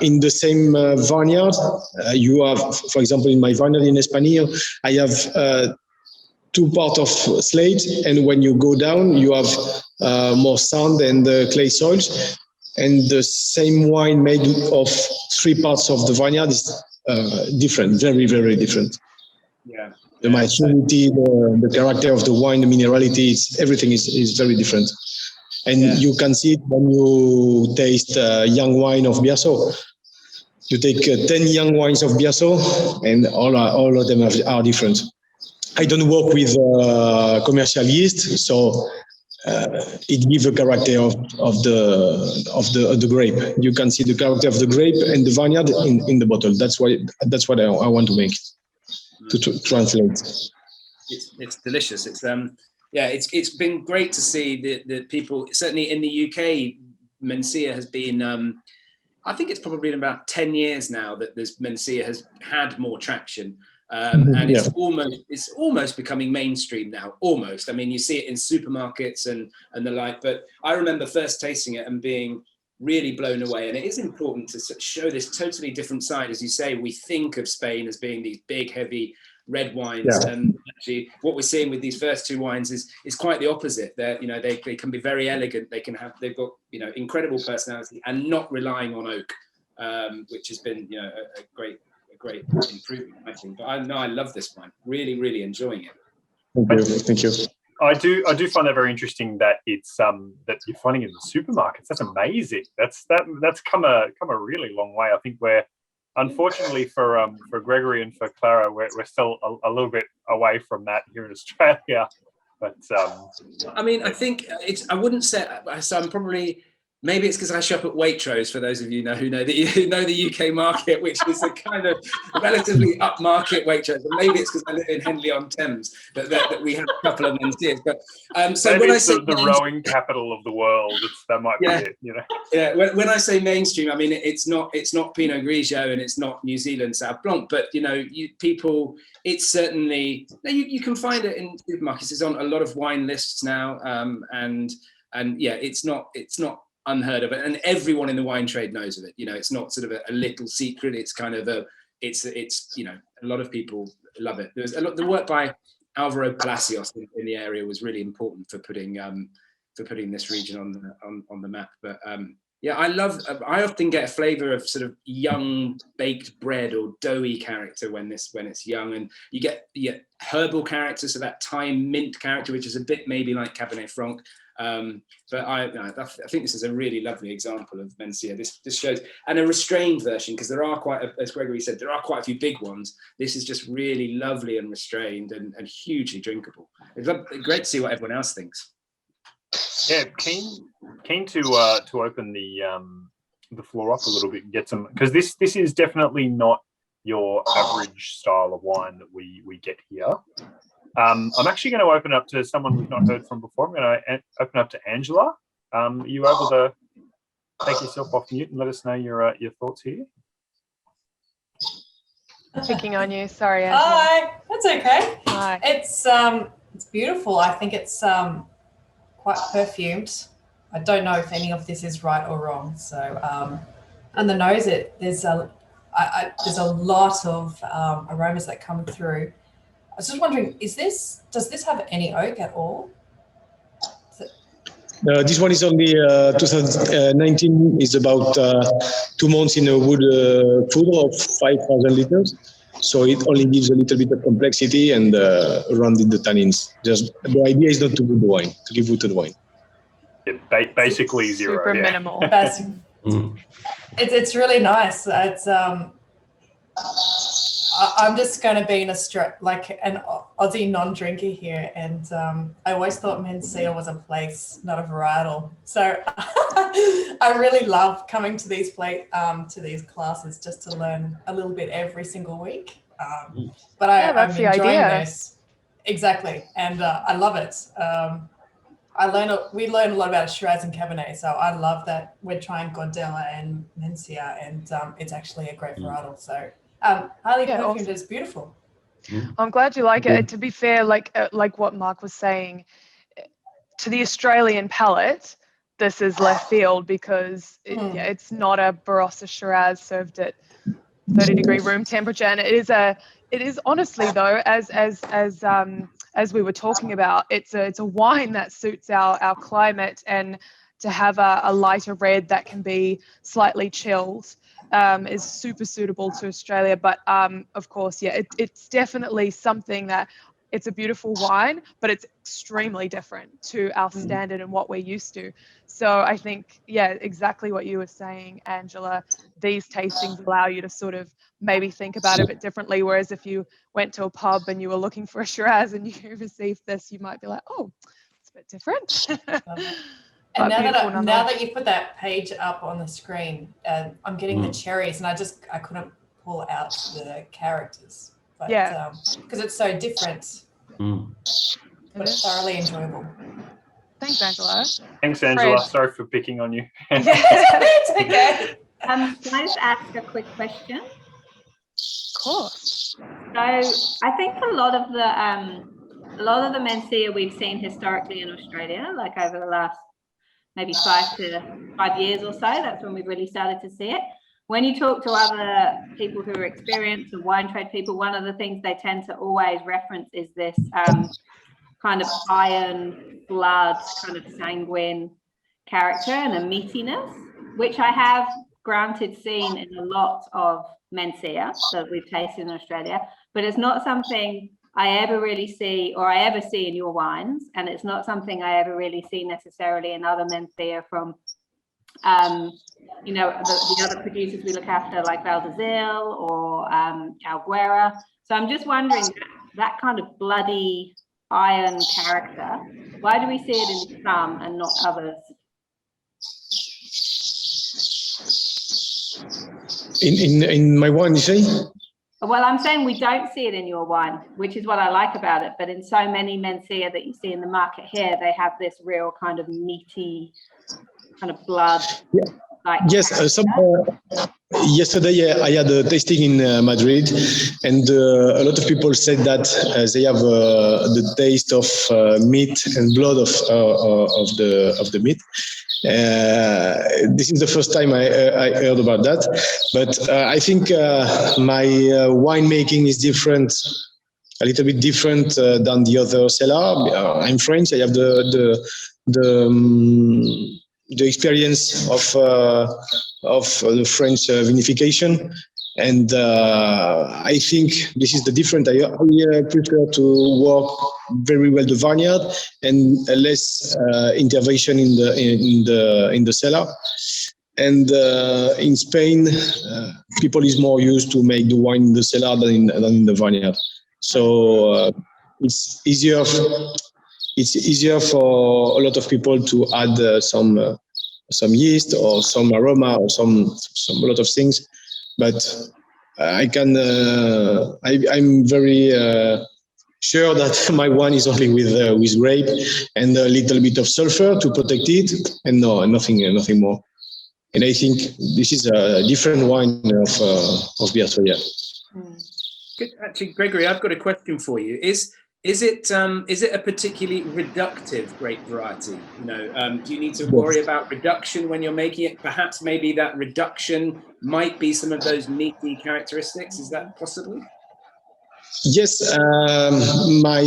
in the same vineyard. You have, for example, in my vineyard in Espanillo, I have two parts of slate, and when you go down, you have more sand and clay soils. And the same wine made of three parts of the vineyard is different, very, very different. Yeah. The maturity, the character of the wine, the minerality, everything is very different. And you can see it when you taste young wine of Bierzo. You take 10 young wines of Bierzo, and all of them are different. I don't work with commercial yeast, so it gives a character of the grape. You can see the character of the grape and the vineyard in the bottle. That's what I want to make, to translate. It's delicious. It's been great to see the people, certainly in the UK. Mencia has been, I think it's probably been about 10 years now that this Mencia has had more traction. And it's almost becoming mainstream now, almost. I mean, you see it in supermarkets and the like, but I remember first tasting it and being really blown away. And it is important to show this totally different side. As you say, we think of Spain as being these big, heavy red wines, and actually what we're seeing with these first two wines is quite the opposite. They can be very elegant. They've got incredible personality and not relying on oak, which has been a great improvement, I think. But I love this wine. Really, really enjoying it. Thank you. I do find that very interesting that it's that you're finding it in the supermarkets. That's amazing. That's come a really long way. I think we're, unfortunately for Gregory and for Clara, we're still a little bit away from that here in Australia. But I mean, I think I wouldn't say. So I'm probably Maybe it's because I shop at Waitrose, for those of you who know the UK market, which is a kind of relatively upmarket Waitrose. And maybe it's because I live in Henley-on-Thames that we have a couple of Menzies. But so maybe when I it's say the rowing capital of the world, that might be it. Yeah. When I say mainstream, I mean it's not Pinot Grigio and it's not New Zealand Sauv Blanc, but people. It's certainly you can find it in supermarkets. It's on a lot of wine lists now, and yeah, it's not unheard of, and everyone in the wine trade knows of it. It's not sort of a little secret. It's kind of it's a lot of people love it. There's a lot. The work by Alvaro Palacios in the area was really important for putting this region on the map. But yeah, I often get a flavour of sort of young baked bread or doughy character when it's young, and you get herbal character, so that thyme mint character, which is a bit maybe like Cabernet Franc. But I think this is a really lovely example of Mencia. This shows, and a restrained version, because there are as Gregory said, there are quite a few big ones. This is just really lovely and restrained and hugely drinkable. It's great to see what everyone else thinks. Yeah, keen to open the floor up a little bit and get some, because this is definitely not your average style of wine that we get here. I'm actually going to open up to someone we've not heard from before. I'm going to open up to Angela. Are you able to take yourself off mute and let us know your thoughts here? Picking on you, sorry, Angela. Hi, that's okay. Hi. It's beautiful. I think it's quite perfumed. I don't know if any of this is right or wrong. So, and the nose, there's a lot of aromas that come through. I was just wondering, does this have any oak at all? This one is only 2019. Is about 2 months in a wood food of 5,000 liters. So it only gives a little bit of complexity and rounded the tannins. Just the idea is not to give wine, to give wooden wine. Yeah, basically zero. Super minimal. It's really nice. It's I'm just going to be an Aussie non-drinker here, and I always thought Mencia was a place, not a varietal. So I really love coming to these classes just to learn a little bit every single week. But I'm enjoying this exactly, and I love it. We learn a lot about Shiraz and Cabernet, so I love that we're trying Gondela and Mencia, and it's actually a great varietal. So. Highly perfumed, awesome. Is beautiful. I'm glad you like it. To be fair, like what Mark was saying, to the Australian palate, this is left field because it's not a Barossa Shiraz served at 30-degree room temperature, and it is honestly though, as we were talking about, it's a wine that suits our climate, and to have a lighter red that can be slightly chilled. Is super suitable to Australia, but of course, it's definitely something that it's a beautiful wine, but it's extremely different to our standard and what we're used to. So I think, exactly what you were saying, Angela, these tastings allow you to sort of maybe think about it a bit differently, whereas if you went to a pub and you were looking for a Shiraz and you received this, you might be like, oh, it's a bit different. And now that you put that page up on the screen, I'm getting the cherries, and I couldn't pull out the characters, but because it's so different, but it's thoroughly enjoyable. Thanks, Angela. Thanks, Angela. Fred. Sorry for picking on you. It's okay. Can I just ask a quick question? Of course. So I think a lot of the Mencia we've seen historically in Australia, like over the last maybe 5 years or so, that's when we really started to see it. When you talk to other people who are experienced or wine trade people, one of the things they tend to always reference is this kind of iron blood, kind of sanguine character and a meatiness, which I have granted seen in a lot of Mencia that we've tasted in Australia, but it's not something I ever really see, or I ever see in your wines, and it's not something I ever really see necessarily in other Mencia from, the other producers we look after, like Val d'Isle or Alguera. So I'm just wondering, that kind of bloody iron character, why do we see it in some and not others? In my wine, you say? Well, I'm saying we don't see it in your wine, which is what I like about it. But in so many Mencia that you see in the market here, they have this real kind of meaty, kind of blood. Yeah. Like Yes, yesterday I had a tasting in Madrid, and a lot of people said that they have the taste of meat and blood of the meat. This is the first time I heard about that, but I think my winemaking is different, a little bit different than the other cellar. I'm French. I have the experience of the French vinification, and I think this is the difference. I prefer to work very well the vineyard and less intervention in the cellar. And in Spain, people is more used to make the wine in the cellar than in the vineyard. So it's easier. It's easier for a lot of people to add some yeast or some aroma or some a lot of things, but I can. I'm very sure that my wine is only with grape and a little bit of sulfur to protect it, and nothing more. And I think this is a different wine of Biassoya. Good. Actually, Gregory, I've got a question for you. Is it a particularly reductive grape variety? Do you need to worry about reduction when you're making it? Perhaps maybe that reduction might be some of those meaty characteristics. Is that possible? Yes, my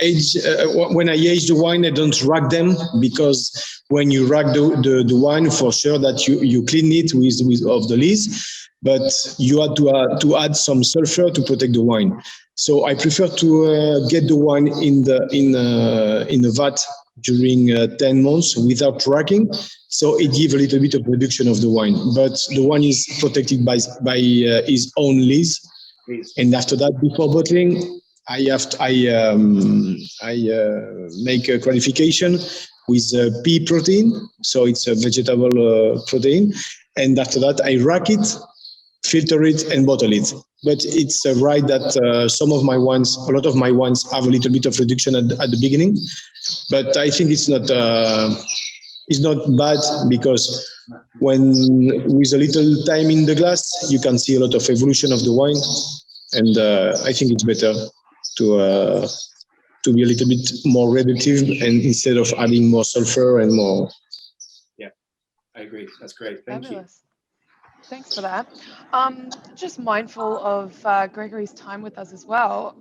age. When I age the wine, I don't rack them, because when you rack the wine, for sure that you clean it with of the lees, but you have to add some sulfur to protect the wine. So I prefer to get the wine in the vat during 10 months without racking, so it gives a little bit of reduction of the wine. But the wine is protected by his own lees. And after that, before bottling, I make a qualification with pea protein, so it's a vegetable protein. And after that, I rack it, filter it, and bottle it. But it's right that some of my wines, a lot of my wines, have a little bit of reduction at the beginning. But I think it's not bad, because when with a little time in the glass, you can see a lot of evolution of the wine, and I think it's better to be a little bit more reductive, and instead of adding more sulfur and more. Yeah, I agree. That's great. Thank you. Thanks for that. Just mindful of Gregory's time with us as well.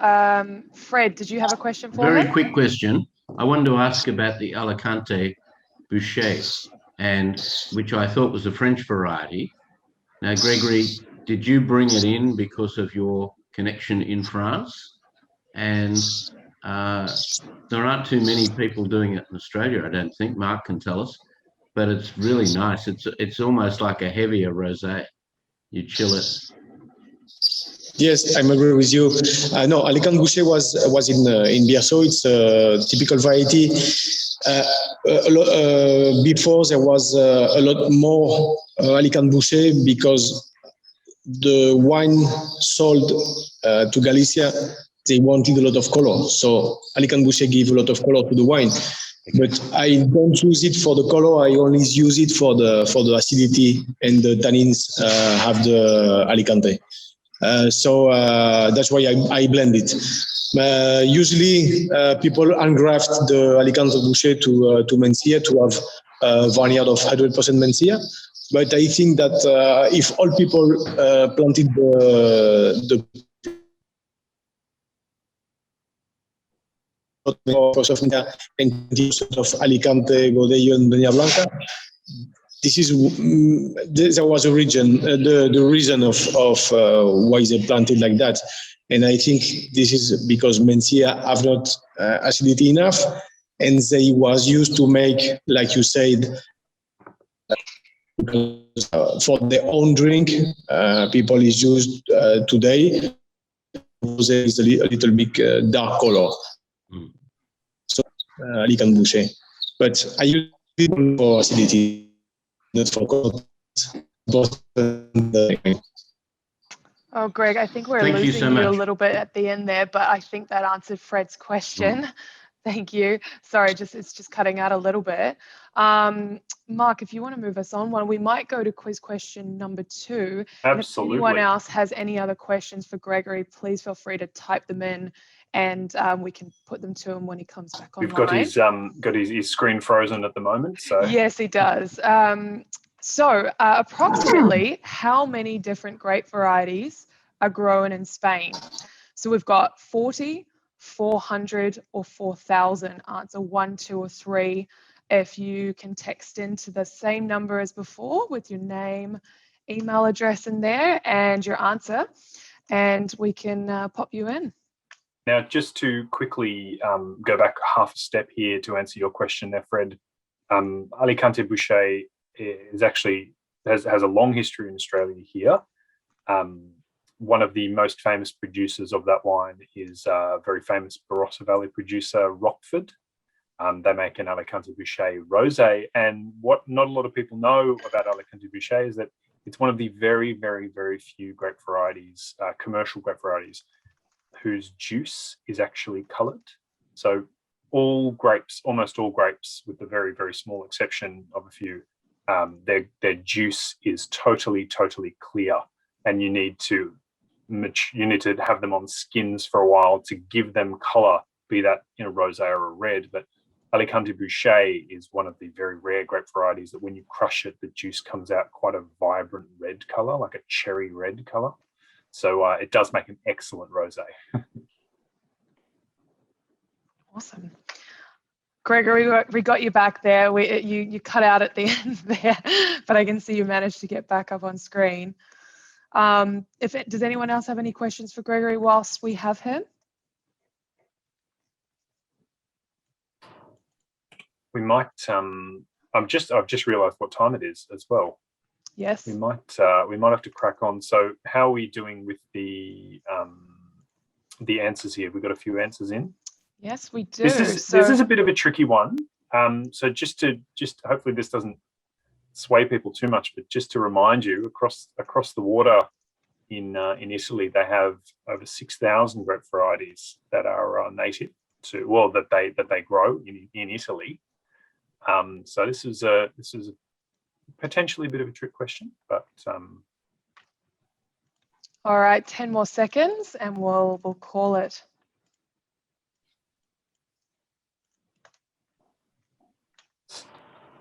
Fred, did you have a question for him? Very quick question. I wanted to ask about the Alicante Boucher, and which I thought was a French variety. Now, Gregory, did you bring it in because of your connection in France? And there aren't too many people doing it in Australia, I don't think. Mark can tell us, but it's really nice. It's almost like a heavier rosé. You chill it. Yes, I'm agree with you. No, Alicante Boucher was in Biassoya. It's a typical variety. Before there was a lot more Alicante Boucher, because the wine sold to Galicia, they wanted a lot of color. So Alicante Boucher gave a lot of color to the wine. But I don't use it for the color. I only use it for the acidity and the tannins have the Alicante. So that's why I blend it. Usually, people engraft the Alicante Boucher to Mencia to have a vineyard of 100% Mencia. But I think that if all people planted the and of Alicante, Godello, and Peña Blanca, there was a reason, the reason of why they planted like that. And I think this is because Mencia have not acidity enough, and they was used to make, like you said, for their own drink. People is used today. There is a little bit dark color. So Alicante Boucher, but I use it for acidity, not for color. important. Oh, Greg, I think we're Thank you losing so you a much. little bit at the end there, but I think that answered Fred's question. Thank you. Sorry, it's just cutting out a little bit. Mark, if you want to move us on one, we might go to quiz question number 2. And if Absolutely. anyone else has any other questions for Gregory, please feel free to type them in, and we can put them to him when he comes back online. We've got his screen frozen at the moment. So yes, he does. Approximately how many different grape varieties are grown in Spain? So we've got 40, 400, or 4,000. Answer 1, 2, or 3. If you can text into the same number as before with your name, email address in there, and your answer, and we can pop you in. Now, just to quickly go back half a step here to answer your question there, Fred. Alicante Boucher is actually has a long history in Australia here. One of the most famous producers of that wine is a very famous Barossa Valley producer, Rockford. They make an Alicante Boucher rosé, and what not a lot of people know about Alicante Boucher is that it's one of the very, very, very few grape varieties, commercial grape varieties, whose juice is actually coloured. So all grapes, almost all grapes, with the very, very small exception of a few, their juice is totally, totally clear, and you need to have them on skins for a while to give them colour, be that in a rosé or a red. But Alicante Boucher is one of the very rare grape varieties that when you crush it, the juice comes out quite a vibrant red colour, like a cherry red colour. So it does make an excellent rosé. Awesome. Gregory, we got you back there. You cut out at the end there, but I can see you managed to get back up on screen. Does anyone else have any questions for Gregory whilst we have him? We might. I've just realised what time it is as well. Yes. We might have to crack on. So how are we doing with the answers here? We've got a few answers in. Yes, we do. This is a bit of a tricky one. So just hopefully this doesn't sway people too much, but just to remind you, across the water in Italy, they have over 6,000 grape varieties that are native to, well, that they grow in Italy. So this is potentially a bit of a trick question, but all right, 10 more seconds and we'll call it.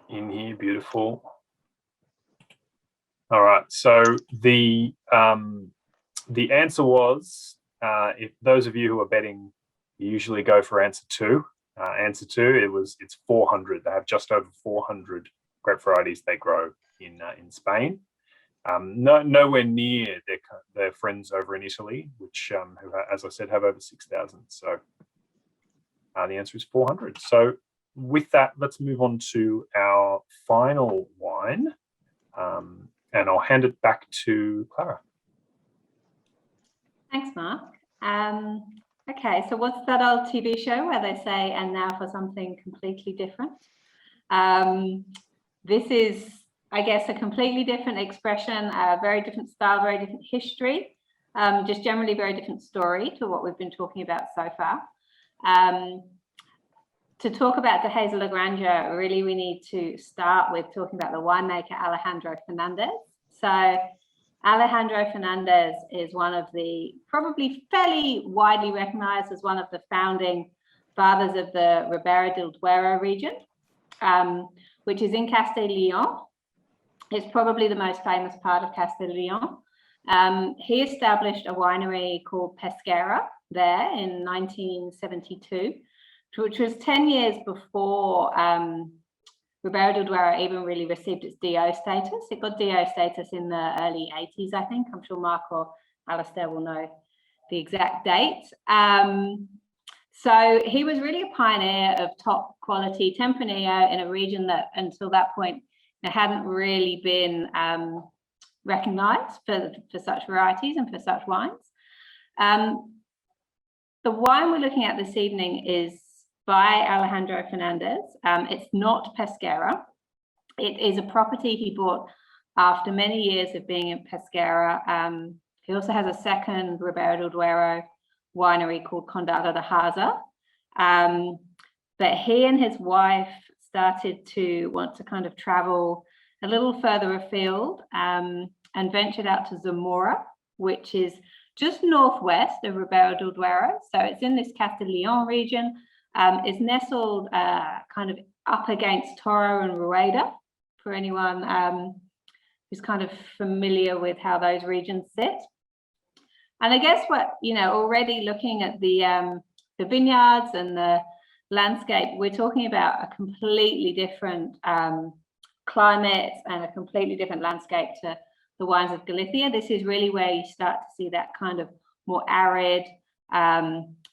In here, beautiful. All right, so the answer was, if those of you who are betting, you usually go for answer 2. Answer 2, it's 400. They have just over 400 grape varieties they grow in Spain. Nowhere near their friends over in Italy, which, who, as I said, have over 6,000. So the answer is 400. So with that, let's move on to our final wine, and I'll hand it back to Clara. Thanks, Mark. Okay, so what's that old TV show where they say, and now for something completely different? This is, I guess, a completely different expression, a very different style, very different history, just generally very different story to what we've been talking about so far. To talk about De Hazel La Granja, really we need to start with talking about the winemaker Alejandro Fernandez. So Alejandro Fernandez is one of the, probably fairly widely recognized as one of the founding fathers of the Ribera del Duero region, which is in Castile y Leon. It's probably the most famous part of Castile y Leon. He established a winery called Pesquera there in 1972, which was 10 years before Ribera del Duero even really received its DO status. It got DO status in the early 80s, I think. I'm sure Mark or Alistair will know the exact date. So he was really a pioneer of top quality Tempranillo in a region that until that point hadn't really been recognized for such varieties and for such wines. The wine we're looking at this evening is by Alejandro Fernandez. It's not Pesquera. It is a property he bought after many years of being in Pesquera. He also has a second Ribera del Duero winery called Condado de Haza. But he and his wife started to want to kind of travel a little further afield and ventured out to Zamora, which is just northwest of Ribera del Duero. So it's in this Castilla-León region. It's nestled kind of up against Toro and Rueda, for anyone who's kind of familiar with how those regions sit. And I guess what, already looking at the vineyards and the landscape, we're talking about a completely different climate and a completely different landscape to the wines of Galicia. This is really where you start to see that kind of more arid,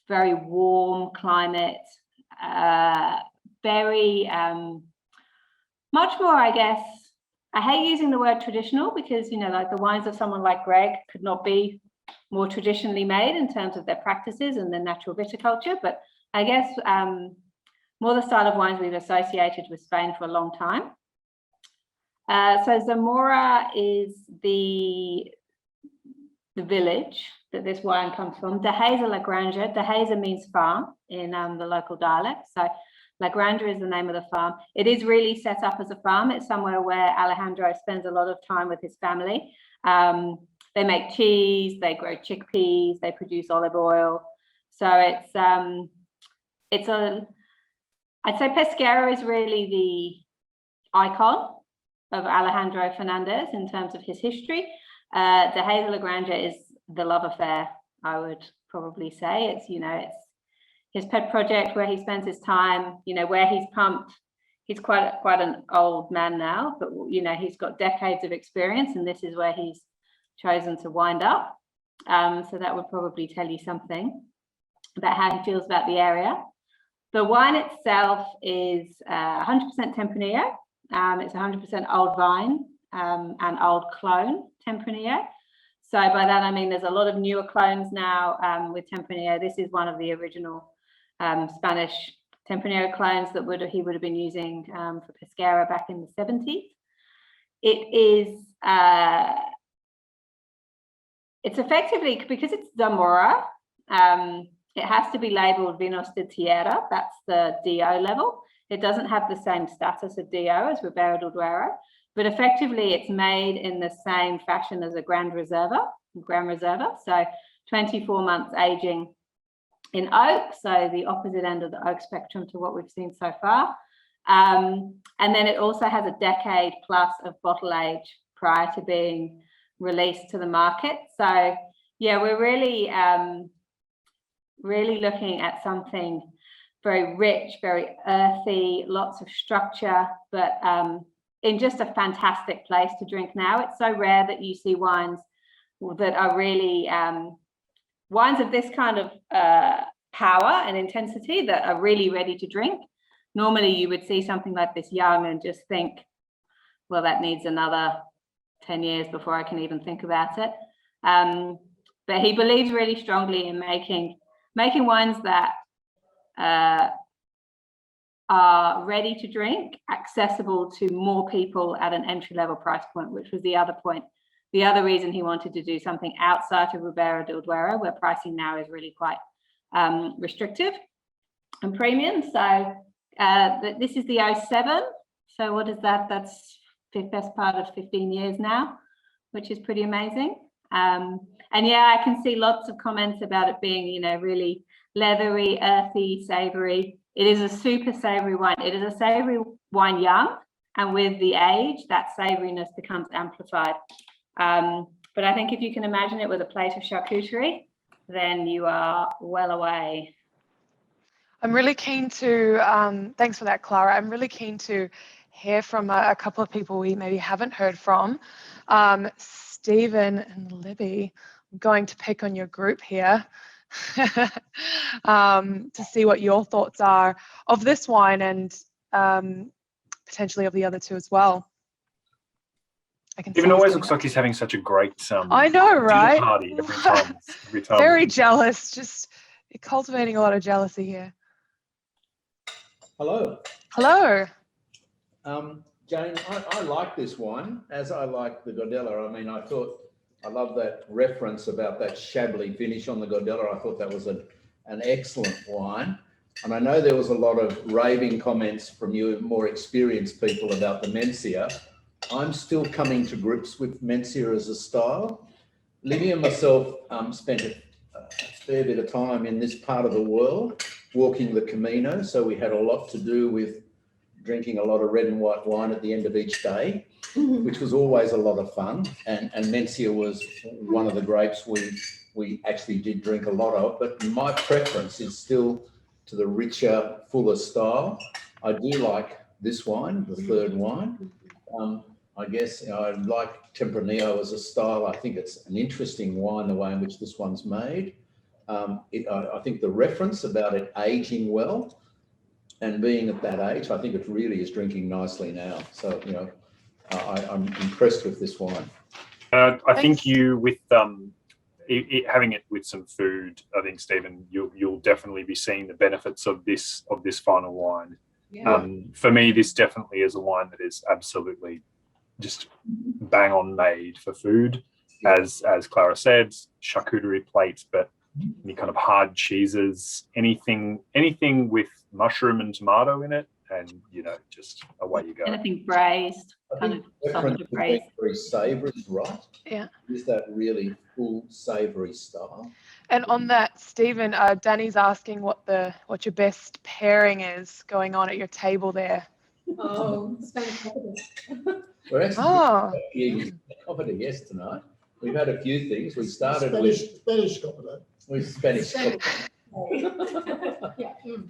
very warm climate, very much more, I guess, I hate using the word traditional because, like the wines of someone like Greg could not be more traditionally made in terms of their practices and their natural viticulture. But I guess more the style of wines we've associated with Spain for a long time. So Zamora is the village that this wine comes from. Dehesa La Granja. Dehesa means farm in the local dialect. So La Granja is the name of the farm. It is really set up as a farm. It's somewhere where Alejandro spends a lot of time with his family. They make cheese, they grow chickpeas, they produce olive oil. So I'd say Pesquera is really the icon of Alejandro Fernandez in terms of his history. Dehesa La Granja is the love affair, I would probably say. It's his pet project where he spends his time, where he's pumped. He's quite an old man now, but he's got decades of experience, and this is where he's chosen to wind up. So that would probably tell you something about how he feels about the area. The wine itself is 100% Tempranillo. It's 100% old vine and old clone Tempranillo. So by that I mean there's a lot of newer clones now with Tempranillo. This is one of the original Spanish Tempranillo clones that he would have been using for Pesquera back in the 70s. It is it's effectively, because it's Zamora, it has to be labeled Vinos de Tierra. That's the DO level. It doesn't have the same status of DO as Ribera del Duero, but effectively it's made in the same fashion as a Grand Reserva. So 24 months aging in oak, so the opposite end of the oak spectrum to what we've seen so far. And then it also has a decade plus of bottle age prior to being released to the market. So yeah, we're really really looking at something very rich, very earthy, lots of structure, but in just a fantastic place to drink now. It's so rare that you see wines that are really wines of this kind of power and intensity that are really ready to drink. Normally you would see something like this young and just think, well, that needs another 10 years before I can even think about it. But he believes really strongly in making wines that are ready to drink, accessible to more people at an entry-level price point, which was the other point. The other reason he wanted to do something outside of Ribera del Duero, where pricing now is really quite restrictive and premium. So this is the 07. So what is that? That's the best part of 15 years now, which is pretty amazing. And yeah, I can see lots of comments about it being, really leathery, earthy, savory. It is a super savory wine. It is a savory wine young, and with the age, that savoriness becomes amplified. But I think if you can imagine it with a plate of charcuterie, then you are well away. I'm really keen to, thanks for that, Clara. I'm really keen to hear from a couple of people we maybe haven't heard from. Stephen and Libby, I'm going to pick on your group here to see what your thoughts are of this wine and potentially of the other two as well. Stephen always looks like he's having such a great I know, right? party every time. Very jealous, just cultivating a lot of jealousy here. Hello. Hello. Jane, I like this wine, as I like the Gordella. I mean, I love that reference about that shabbily finish on the Gordella. I thought that was an excellent wine. And I know there was a lot of raving comments from you more experienced people about the Mencia. I'm still coming to grips with Mencia as a style. Livy and myself spent a fair bit of time in this part of the world walking the Camino. So we had a lot to do with drinking a lot of red and white wine at the end of each day, which was always a lot of fun. And Mencia was one of the grapes we actually did drink a lot of. But my preference is still to the richer, fuller style. I do like this wine, the third wine. I guess I like Tempranillo as a style. I think it's an interesting wine, the way in which this one's made. I think the reference about it aging well and being at that age, I think it really is drinking nicely now. So, I'm impressed with this wine. I think you, with having it with some food, I think, Stephen, you'll definitely be seeing the benefits of this final wine. Yeah. For me, this definitely is a wine that is absolutely just bang on made for food, as Clara said, charcuterie plates, but any kind of hard cheeses, anything with mushroom and tomato in it, and just away you go. Anything braised, kind of sausage braised. Very savoury, right? Yeah. Is that really full savoury style? And on that, Stephen, Danny's asking what your best pairing is going on at your table there. Oh, Spanish cocktail. We're actually covered a yes tonight. We've had a few things. We started Spanish cocktail. with Spanish. Yeah.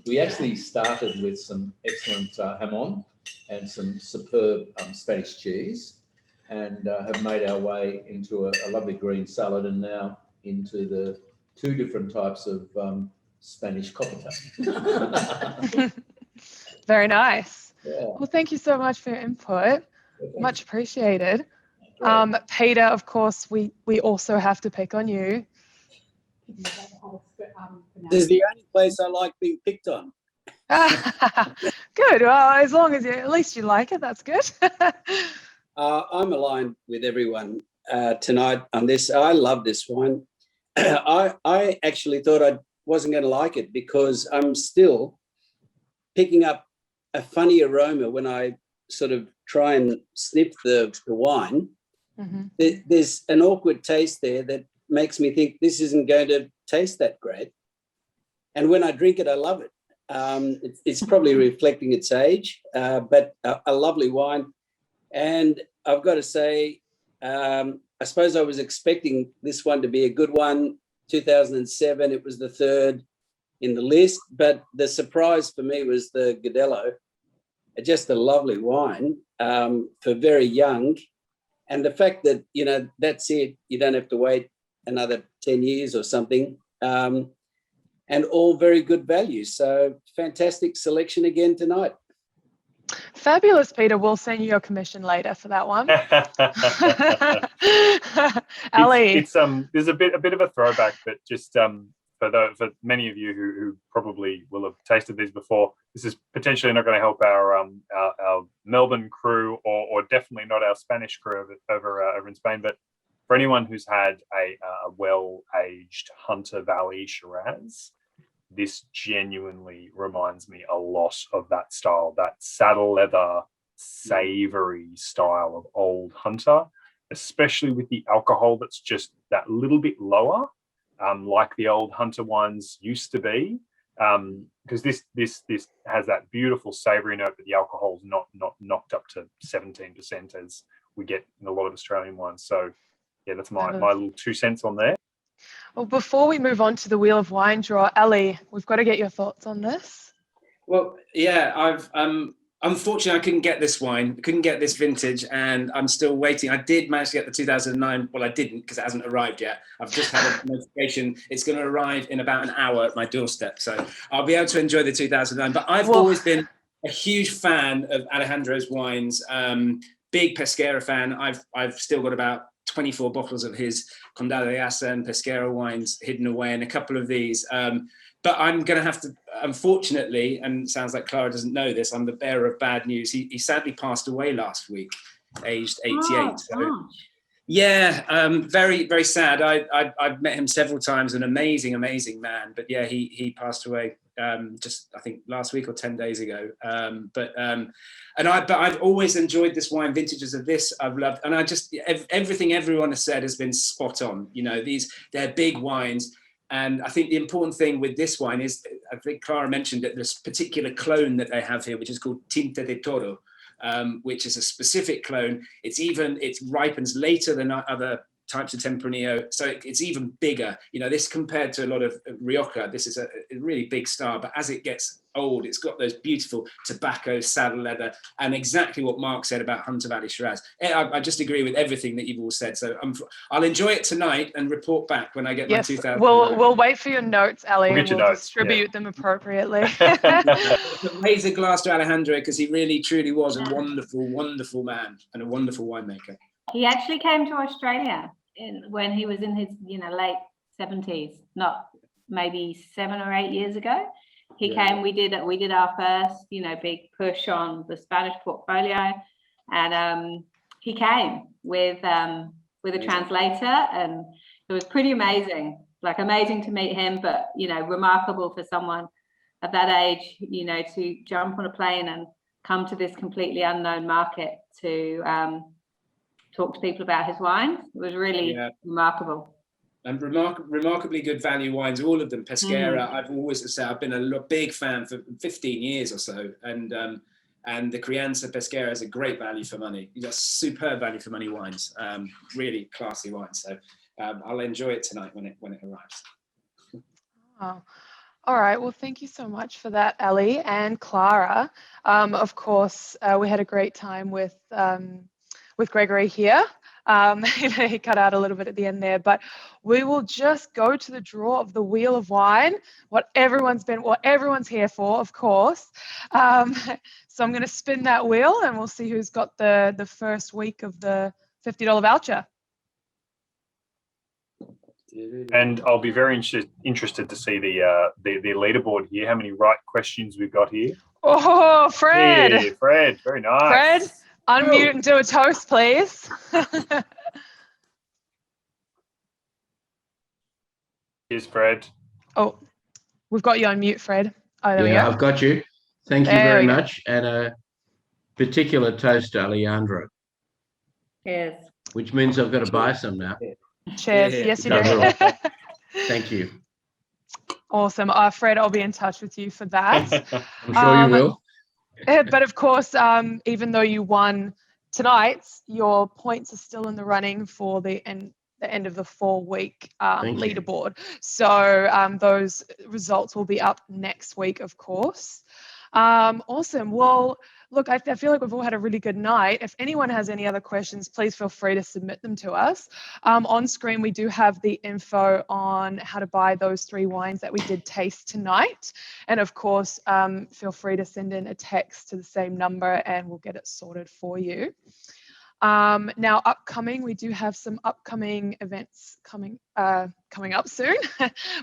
We actually started with some excellent jamón and some superb Spanish cheese, and have made our way into a lovely green salad, and now into the two different types of Spanish cocktail. Very nice. Yeah. Well, thank you so much for your input. Much appreciated. Great. Peter, of course, we also have to pick on you. This is the only place I like being picked on. Good. Well, as long as at least you like it, that's good. I'm aligned with everyone tonight on this. I love this wine. I actually thought I wasn't going to like it because I'm still picking up a funny aroma when I sort of try and sniff the wine. Mm-hmm. There's an awkward taste there that makes me think this isn't going to taste that great. And when I drink it, I love it. It's probably reflecting its age, but a lovely wine. And I've got to say, I suppose I was expecting this one to be a good one. 2007, it was the third in the list, but the surprise for me was the Godello. Just a lovely wine for very young. And the fact that, that's it, you don't have to wait another 10 years or something. And all very good value. So fantastic selection again tonight. Fabulous, Peter. We'll send you your commission later for that one. Ali. It's there's a bit of a throwback, but just for many of you who probably will have tasted these before, this is potentially not going to help our Melbourne crew, or definitely not our Spanish crew over in Spain. But for anyone who's had a well-aged Hunter Valley Shiraz, this genuinely reminds me a lot of that style, that saddle leather, savory style of old Hunter, especially with the alcohol that's just that little bit lower, like the old Hunter wines used to be. Because this has that beautiful savory note, but the alcohol's not knocked up to 17% as we get in a lot of Australian wines. So yeah, that's my little 2 cents on there. Well, before we move on to the Wheel of Wine draw, Ali, we've got to get your thoughts on this. Well, yeah, I've unfortunately I couldn't get this wine, couldn't get this vintage, and I'm still waiting. I did manage to get the 2009. Well, I didn't because it hasn't arrived yet. I've just had a notification. It's going to arrive in about an hour at my doorstep, so I'll be able to enjoy the 2009. But I've always been a huge fan of Alejandro's wines. Big Pesquera fan. I've still got about 24 bottles of his Condado de Asa and Pesquera wines hidden away in a couple of these. But I'm going to have to, unfortunately, and it sounds like Clara doesn't know this, I'm the bearer of bad news. He sadly passed away last week, aged 88. Oh, So, gosh. yeah, very, very sad. I've met him several times, an amazing, amazing man. But yeah, he passed away just, I think, last week or 10 days ago. But I've always enjoyed this wine, vintages of this I've loved. And I just, everything everyone has said has been spot on. You know, they're big wines. And I think the important thing with this wine is, I think Clara mentioned that this particular clone that they have here, which is called Tinta de Toro, which is a specific clone. It ripens later than other types of Tempranillo, so it's even bigger. You know, this compared to a lot of Rioja, this is a really big star, but as it gets old, it's got those beautiful tobacco, saddle leather, and exactly what Mark said about Hunter Valley Shiraz. I just agree with everything that you've all said. So I'll enjoy it tonight and report back when I get my 2000. We'll wait for your notes, Ali, We'll and get we'll your notes, distribute them appropriately. Raise a glass to Alejandro, because he really, truly was a wonderful, wonderful man and a wonderful winemaker. He actually came to Australia when he was in his, late 70s, not maybe 7 or 8 years ago. He came. We did our first, big push on the Spanish portfolio, and he came with a translator, and it was pretty amazing. Like, amazing to meet him, but remarkable for someone of that age, to jump on a plane and come to this completely unknown market to talk to people about his wines. It was really remarkable. And remarkably good value wines, all of them. Pesquera, I've always said I've been a big fan for 15 years or so, and the Crianza Pesquera is a great value for money. You got superb value for money wines, really classy wines. So I'll enjoy it tonight when it arrives. Oh. All right. Well, thank you so much for that, Ali and Clara. Of course, we had a great time with Gregory here. He cut out a little bit at the end there, but we will just go to the draw of the Wheel of Wine, what everyone's here for, of course. So I'm going to spin that wheel, and we'll see who's got the first week of the $50 voucher. And I'll be very interested to see the leaderboard here. How many right questions we've got here? Oh, Fred! Yeah, Fred, very nice. Fred, unmute and do a toast, please. Here's Fred. Oh, we've got you on mute, Fred. Oh, there we go. I've got you. Thank you very much. And a particular toast to Alejandro. Cheers. Which means I've got to buy some now. Cheers. Yes, you do. Thank you. Awesome. Fred, I'll be in touch with you for that. I'm sure you will. But of course, even though you won tonight, your points are still in the running for the end of the 4-week leaderboard. So those results will be up next week, of course. Awesome. Well, look, I feel like we've all had a really good night. If anyone has any other questions, please feel free to submit them to us. On screen, we do have the info on how to buy those 3 wines that we did taste tonight. And of course, feel free to send in a text to the same number and we'll get it sorted for you. Now, upcoming, we do have some upcoming events coming up soon.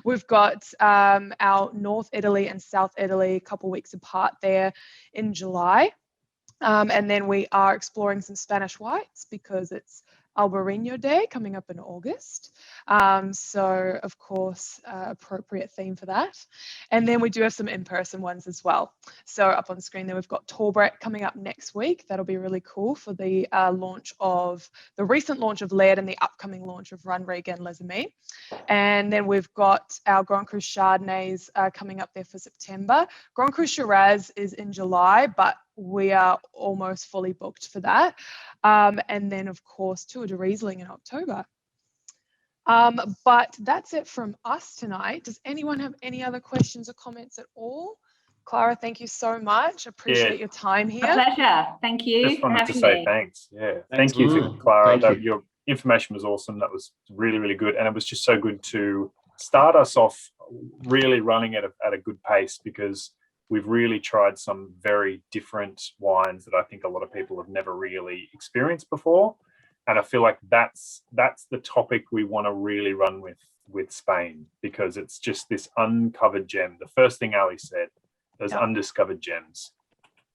We've got our North Italy and South Italy a couple weeks apart there in July. And then we are exploring some Spanish whites because it's Albarino Day coming up in August. So, of course, appropriate theme for that. And then we do have some in-person ones as well. So up on screen there, we've got Torbreck coming up next week. That'll be really cool for the recent launch of Laird and the upcoming launch of Runrig and Les Amis. And then we've got our Grand Cru Chardonnays coming up there for September. Grand Cru Shiraz is in July, but we are almost fully booked for that. And then, of course, Tour de Riesling in October. But that's it from us tonight. Does anyone have any other questions or comments at all? Clara, thank you so much. Appreciate your time here. A pleasure. Thank you. Just wanted to say thanks. Yeah, thank you for Clara. Your information was awesome. That was really, really good. And it was just so good to start us off really running at a good pace, because we've really tried some very different wines that I think a lot of people have never really experienced before. And I feel like that's the topic we want to really run with Spain, because it's just this uncovered gem. The first thing Ali said, those undiscovered gems.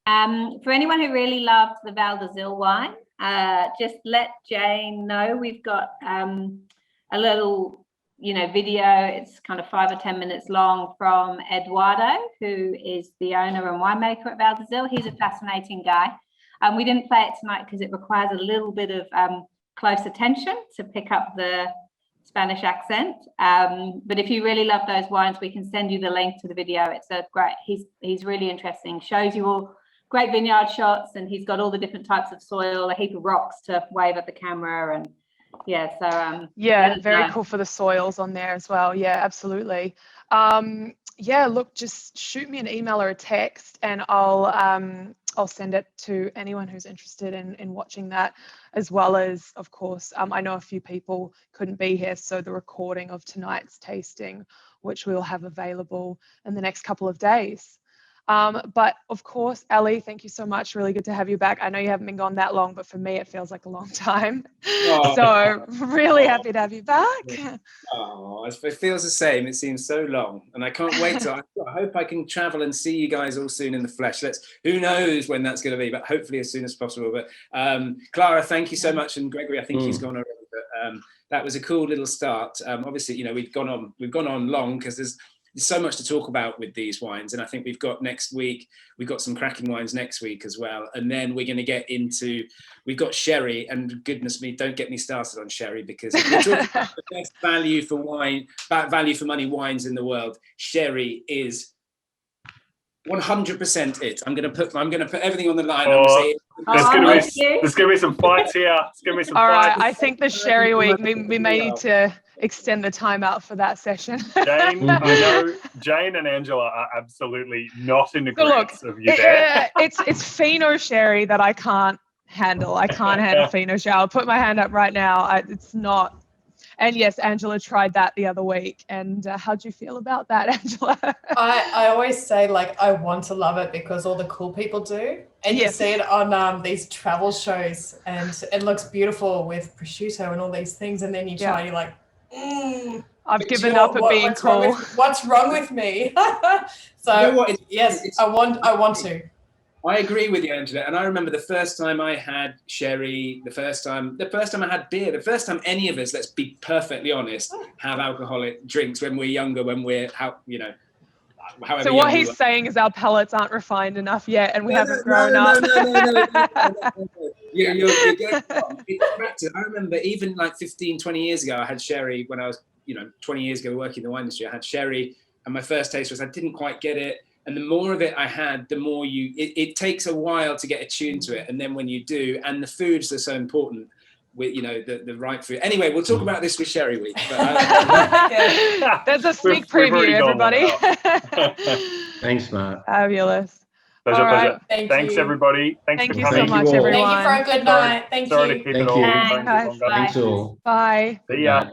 For anyone who really loved the Val d'Azil wine, just let Jane know we've got a little, video. It's kind of 5 or 10 minutes long from Eduardo, who is the owner and winemaker at Val d'Azil. He's a fascinating guy. We didn't play it tonight because it requires a little bit of close attention to pick up the Spanish accent. But if you really love those wines, we can send you the link to the video. It's a great, he's really interesting, shows you all great vineyard shots, and he's got all the different types of soil, a heap of rocks to wave at the camera, and very cool for the soils on there as well. Yeah, absolutely. Look, just shoot me an email or a text, and I'll send it to anyone who's interested in watching that, as well as, of course, I know a few people couldn't be here, so the recording of tonight's tasting, which we'll have available in the next couple of days. But of course, Ali, thank you so much. Really good to have you back. I know you haven't been gone that long, but for me, it feels like a long time. So really happy to have you back. Oh, it feels the same. It seems so long, and I can't wait to. I hope I can travel and see you guys all soon in the flesh. Who knows when that's going to be, but hopefully as soon as possible. But Clara, thank you so much, and Gregory, I think he's gone already. But that was a cool little start. Obviously, we've gone on long because there's so much to talk about with these wines, and I think we've got some cracking wines next week as well, and then we're going to get into, we've got sherry, and goodness me, don't get me started on sherry, because if we're talking about the best value for money wines in the world, sherry is 100% it. I'm going to put everything on the line. I'm going to say there's going to be some fights here. All right, I think the sherry week, we may need to extend the time out for that session. Jane, I know Jane and Angela are absolutely not in agreement of you there. It's Fino sherry that I can't handle. I can't handle Fino sherry. I'll put my hand up right now. It's not. And yes, Angela tried that the other week. And how'd you feel about that, Angela? I always say, I want to love it because all the cool people do. And you see it on these travel shows, and it looks beautiful with prosciutto and all these things. And then you try, you're like, I've given up at being cool. What's wrong with me? So, I want to. I agree with you, Angela. And I remember the first time I had sherry, the first time I had beer, the first time any of us, let's be perfectly honest, have alcoholic drinks when we're younger, when we're, however. So what he's saying is our palates aren't refined enough yet, and we haven't grown up. No. You're getting wrong. It's practice. I remember even 15, 20 years ago, I had sherry when I was, 20 years ago working in the wine industry. I had sherry, and my first taste was I didn't quite get it. And the more of it I had, the more it takes a while to get attuned to it. And then when you do, and the foods are so important with, the right food. Anyway, we'll talk about this with Sherry Week. But, there's a sneak preview, everybody. Thanks, Mark. Fabulous. Pleasure. Thanks, everybody. Thanks for you coming. so much, everyone. Thank you for a good night. Thank you. Sorry to keep it all. Thanks longer. all. Bye. See ya.